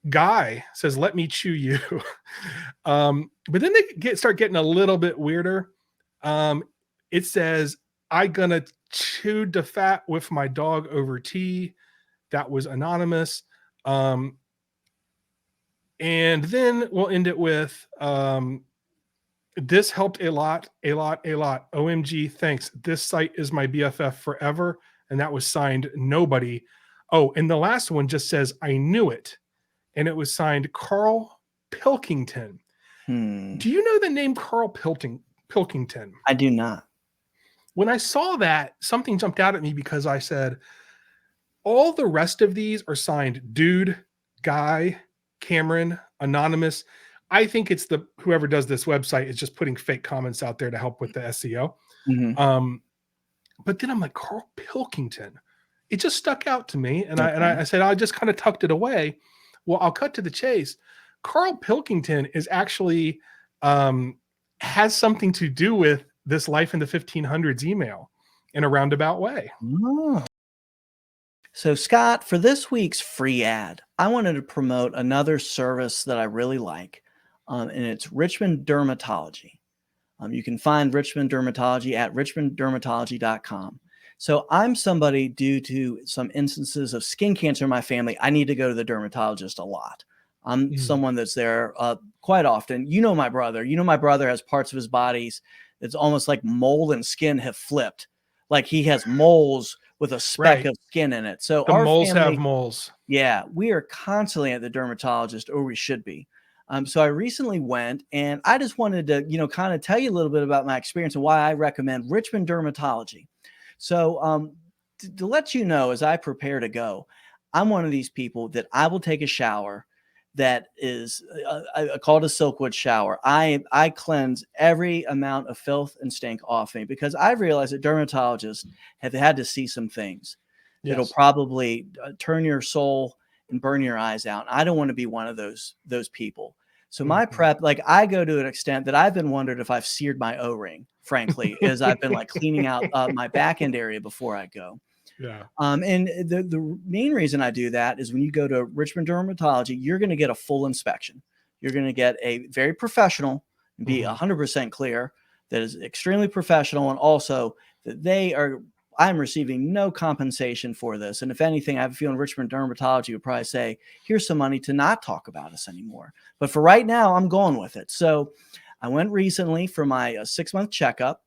Guy says, let me chew you. But then they start getting a little bit weirder. It says, I gonna chew the fat with my dog over tea. That was anonymous. And then we'll end it with, this helped a lot. OMG, thanks. This site is my BFF forever. And that was signed nobody. Oh, and the last one just says, I knew it. And it was signed Karl Pilkington. Do you know the name Karl Pilkington? I do not. When I saw that, something jumped out at me because I said, all the rest of these are signed dude, guy, Cameron, anonymous. I think it's whoever does this website is just putting fake comments out there to help with the SEO. Mhm. But then I'm like, Karl Pilkington. It just stuck out to me. And Okay. I said, I just kind of tucked it away. Well, I'll cut to the chase. Karl Pilkington is actually has something to do with this Life in the 1500s email in a roundabout way. Oh. So, Scott, for this week's free ad, I wanted to promote another service that I really like, and it's Richmond Dermatology. You can find Richmond Dermatology at richmonddermatology.com. So I'm somebody, due to some instances of skin cancer in my family, I need to go to the dermatologist a lot. I'm someone that's there quite often. You know my brother. You know my brother has parts of his bodies that's almost like mold and skin have flipped. Like he has moles with a speck of skin in it. So The our moles family, have moles. yeah, we are constantly at the dermatologist, or we should be. So I recently went, and I just wanted to, kind of tell you a little bit about my experience and why I recommend Richmond Dermatology. So to let you know, as I prepare to go, I'm one of these people that I will take a shower that is called a Silkwood shower. I cleanse every amount of filth and stink off me, because I've realized that dermatologists have had to see some things that'll probably turn your soul and burn your eyes out. I don't want to be one of those people. So my prep, like, I go to an extent that I've been wondered if I've seared my O-ring, frankly, as I've been like cleaning out my back end area before I go. Yeah. And the main reason I do that is when you go to Richmond Dermatology, you're going to get a full inspection. You're going to get a very professional, be 100% clear, that is extremely professional, and also that I'm receiving no compensation for this. And if anything, I have a feeling Richmond Dermatology would probably say, here's some money to not talk about us anymore. But for right now, I'm going with it. So I went recently for my 6-month checkup.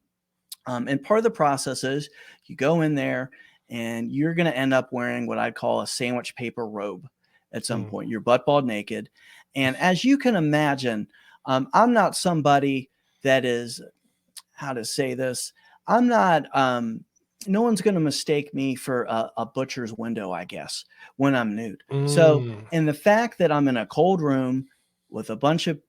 And part of the process is you go in there and you're going to end up wearing what I'd call a sandwich paper robe at some point. You're butt bald naked. And as you can imagine, I'm not somebody that is, how to say this, I'm not, no one's going to mistake me for a butcher's window, I guess, when I'm nude. So, and the fact that I'm in a cold room with a bunch of,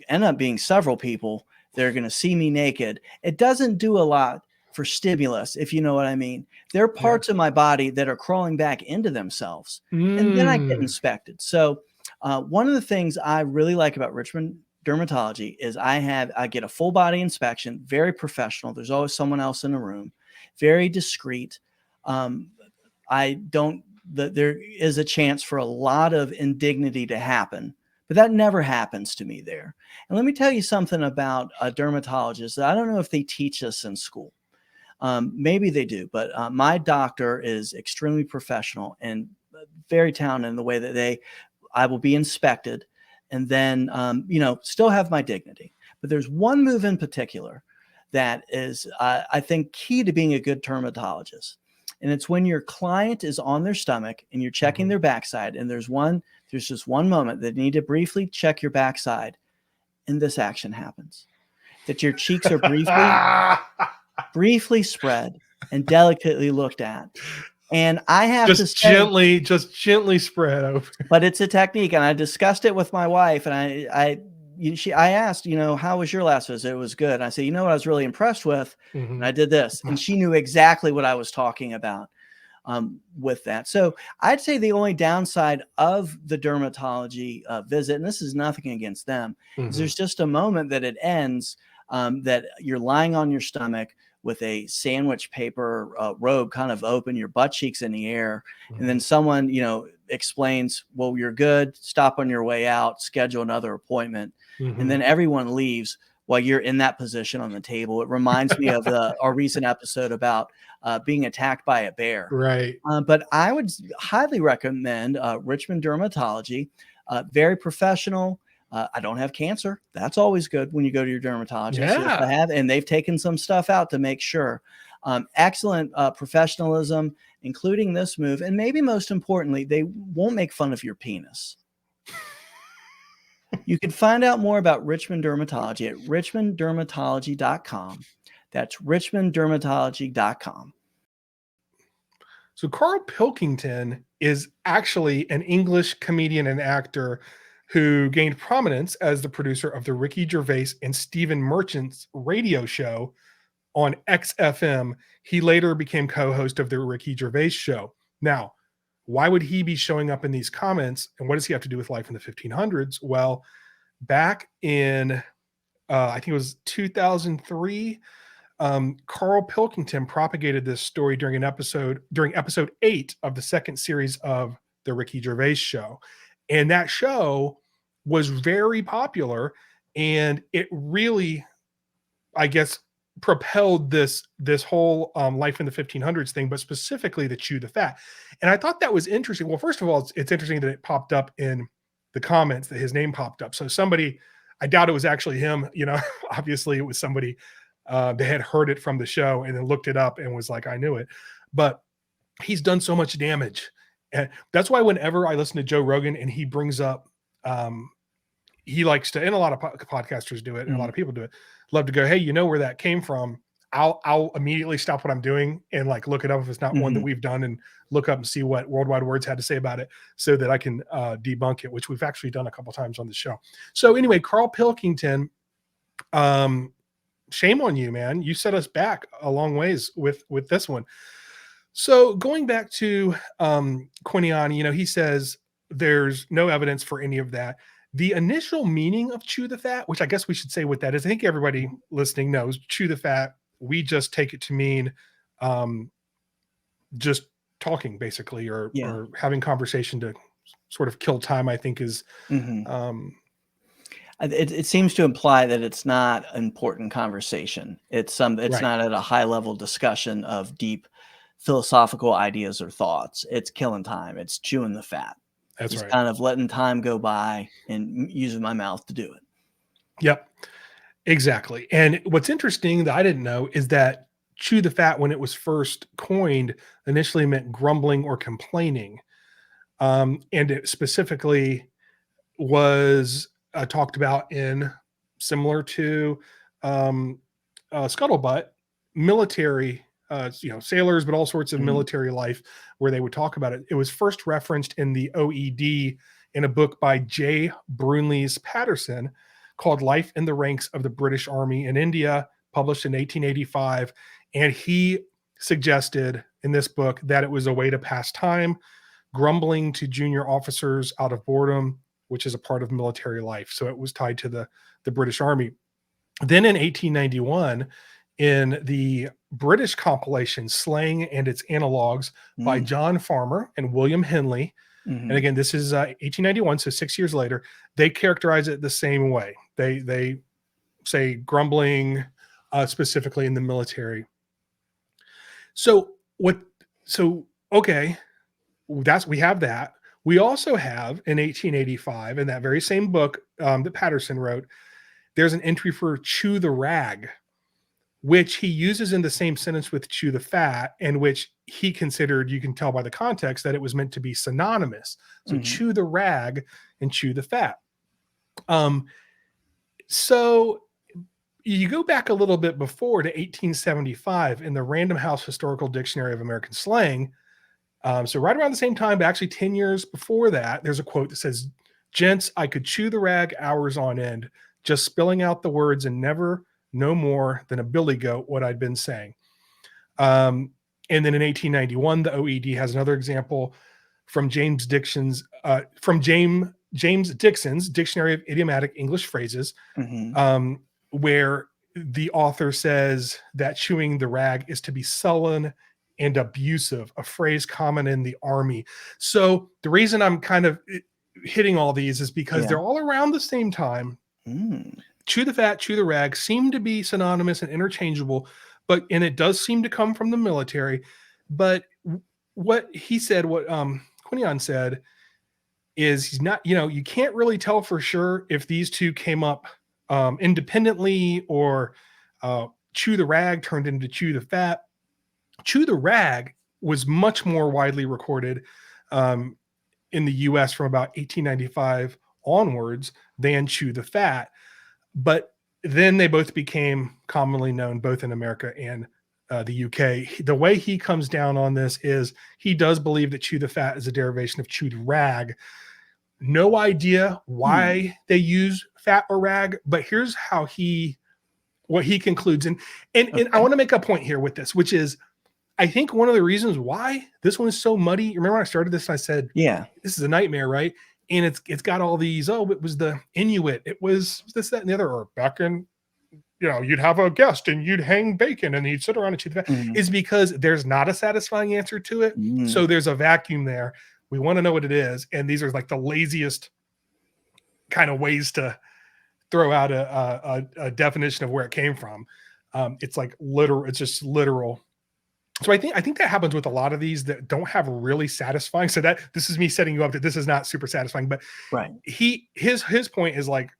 end up being several people, they're going to see me naked. It doesn't do a lot for stimulus, if you know what I mean. There are parts of my body that are crawling back into themselves, and then I get inspected. So one of the things I really like about Richmond Dermatology is I get a full body inspection, very professional. There's always someone else in the room, very discreet. There is a chance for a lot of indignity to happen, but that never happens to me there. And let me tell you something about a dermatologist. I don't know if they teach us in school. Maybe they do, but my doctor is extremely professional and very talented in the way that they I will be inspected, and then, still have my dignity. But there's one move in particular that is, I think, key to being a good dermatologist. And it's when your client is on their stomach and you're checking their backside, and there's just one moment that you need to briefly check your backside, and this action happens. That your cheeks are briefly spread and delicately looked at. And I have to say, just gently spread over. But it's a technique, and I discussed it with my wife, and I asked, how was your last visit? It was good. And I said, what I was really impressed with, and I did this, and she knew exactly what I was talking about with that. So I'd say the only downside of the dermatology visit, and this is nothing against them, is there's just a moment that it ends, that you're lying on your stomach with a sandwich paper robe kind of open, your butt cheeks in the air. And then someone, explains, well, you're good, stop on your way out, schedule another appointment. And then everyone leaves while you're in that position on the table. It reminds me of our recent episode about being attacked by a bear. Right. But I would highly recommend Richmond Dermatology, very professional. I don't have cancer. That's always good when you go to your dermatologist. Yeah. If I have, and they've taken some stuff out to make sure. Excellent professionalism, including this move. And maybe most importantly, they won't make fun of your penis. You can find out more about Richmond Dermatology at richmonddermatology.com. That's richmonddermatology.com. So Karl Pilkington is actually an English comedian and actor who gained prominence as the producer of the Ricky Gervais and Stephen Merchant's radio show on XFM. He later became co-host of the Ricky Gervais show. Now, why would he be showing up in these comments, and what does he have to do with life in the 1500s? Well, back in, I think it was 2003, Karl Pilkington propagated this story during episode 8 of the second series of the Ricky Gervais show. And that show was very popular, and it really, I guess, propelled this whole life in the 1500s thing, but specifically the chew the fat. And I thought that was interesting. Well, first of all, it's interesting that it popped up in the comments, that his name popped up. So somebody, I doubt it was actually him, obviously it was somebody that had heard it from the show and then looked it up and was like, I knew it. But he's done so much damage. And that's why whenever I listen to Joe Rogan and he brings up, he likes to, and a lot of podcasters do it, and a lot of people do it, love to go, hey, where that came from? I'll immediately stop what I'm doing and look it up if it's not one that we've done, and look up and see what Worldwide Words had to say about it, so that I can debunk it, which we've actually done a couple times on the show. So anyway, Karl Pilkington, shame on you, man. You set us back a long ways with this one. So going back to Quiniani, he says there's no evidence for any of that. The initial meaning of chew the fat, which I guess we should say what that is. I think everybody listening knows chew the fat. We just take it to mean just talking, basically, or having conversation to sort of kill time, I think is. It seems to imply that it's not important conversation. It's not at a high level discussion of deep philosophical ideas or thoughts. It's killing time. It's chewing the fat. That's just right. Kind of letting time go by and using my mouth to do it. Yep, exactly. And what's interesting that I didn't know is that chew the fat, when it was first coined, initially meant grumbling or complaining. And it specifically was talked about in, similar to Scuttlebutt, military, sailors, but all sorts of military life, where they would talk about it. It was first referenced in the OED in a book by J. Brunlees Patterson called Life in the Ranks of the British Army in India, published in 1885. And he suggested in this book that it was a way to pass time, grumbling to junior officers out of boredom, which is a part of military life. So it was tied to the British Army. Then in 1891, in the British compilation Slang and Its Analogues by John Farmer and William Henley, and again, this is 1891, so 6 years later, they characterize it the same way. They say grumbling specifically in the military. So okay, we have that. We also have in 1885, in that very same book that Patterson wrote, there's an entry for chew the rag, which he uses in the same sentence with chew the fat, and which he considered, you can tell by the context, that it was meant to be synonymous. So chew the rag and chew the fat. So you go back a little bit before to 1875 in the Random House Historical Dictionary of American Slang. So right around the same time, but actually 10 years before that, there's a quote that says, "Gents, I could chew the rag hours on end, just spilling out the words and never no more than a billy goat what I'd been saying." And then in 1891, the OED has another example from James Dixon's Dictionary of Idiomatic English Phrases, where the author says that chewing the rag is to be sullen and abusive, a phrase common in the army. So the reason I'm kind of hitting all these is because they're all around the same time. Chew the fat, chew the rag seem to be synonymous and interchangeable, and it does seem to come from the military. But what he said, what Quinion said, is he's not, you can't really tell for sure if these two came up independently or chew the rag turned into chew the fat. Chew the rag was much more widely recorded in the US from about 1895 onwards than chew the fat. But then they both became commonly known both in America and the UK. The way he comes down on this is he does believe that chew the fat is a derivation of chew the rag. No idea why they use fat or rag, but here's how what he concludes. And I want to make a point here with this, which is, I think one of the reasons why this one is so muddy. Remember when I started this, I said, this is a nightmare, right? And it's got all these, it was the Inuit, it was this, that, and the other, or back in, you'd have a guest and you'd hang bacon and you'd sit around and chew the fat, is because there's not a satisfying answer to it. So there's a vacuum there. We want to know what it is. And these are like the laziest kind of ways to throw out a definition of where it came from. It's like literal, it's just literal. So I think that happens with a lot of these that don't have really satisfying. So that this is me setting you up that this is not super satisfying, but his point is like,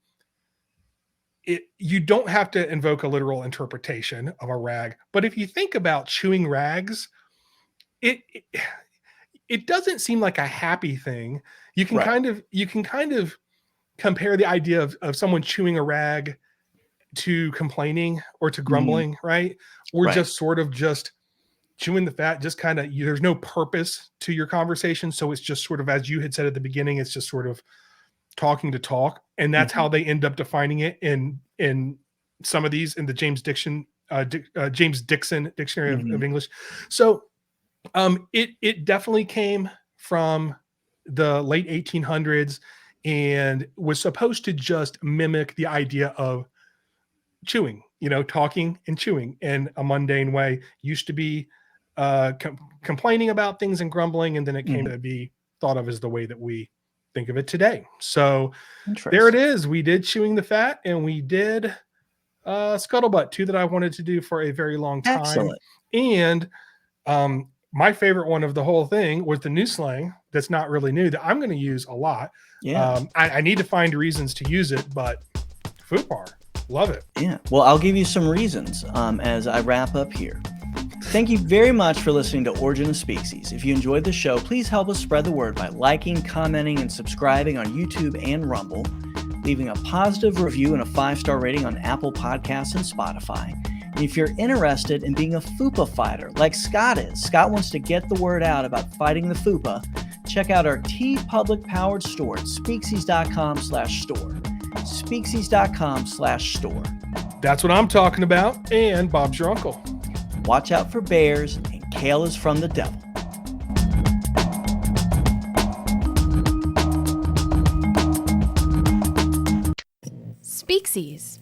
you don't have to invoke a literal interpretation of a rag. But if you think about chewing rags, it doesn't seem like a happy thing. You can kind of compare the idea of someone chewing a rag to complaining or to grumbling, right? Or just sort of just chewing the fat, just kind of, there's no purpose to your conversation. So it's just sort of, as you had said at the beginning, it's just sort of talking to talk. And that's how they end up defining it in some of these, in the James Dixon Dictionary of English. So it definitely came from the late 1800s and was supposed to just mimic the idea of chewing, talking and chewing in a mundane way. Used to be complaining about things and grumbling, and then it came to be thought of as the way that we think of it today. So there it is. We did chewing the fat, and we did scuttlebutt, two that I wanted to do for a very long time. Excellent. And my favorite one of the whole thing was the new slang that's not really new that I'm going to use a lot. I need to find reasons to use it, but FUPAR, love it. Well, I'll give you some reasons as I wrap up here. Thank you very much for listening to Origin of Species. If you enjoyed the show, please help us spread the word by liking, commenting, and subscribing on YouTube and Rumble, leaving a positive review and a 5-star rating on Apple Podcasts and Spotify. And if you're interested in being a FUPA fighter like Scott is, Scott wants to get the word out about fighting the FUPA, check out our TeePublic powered store at Speakses.com/store. Speakses.com/store. That's what I'm talking about. And Bob's your uncle. Watch out for bears, and kale is from the devil. Speacies.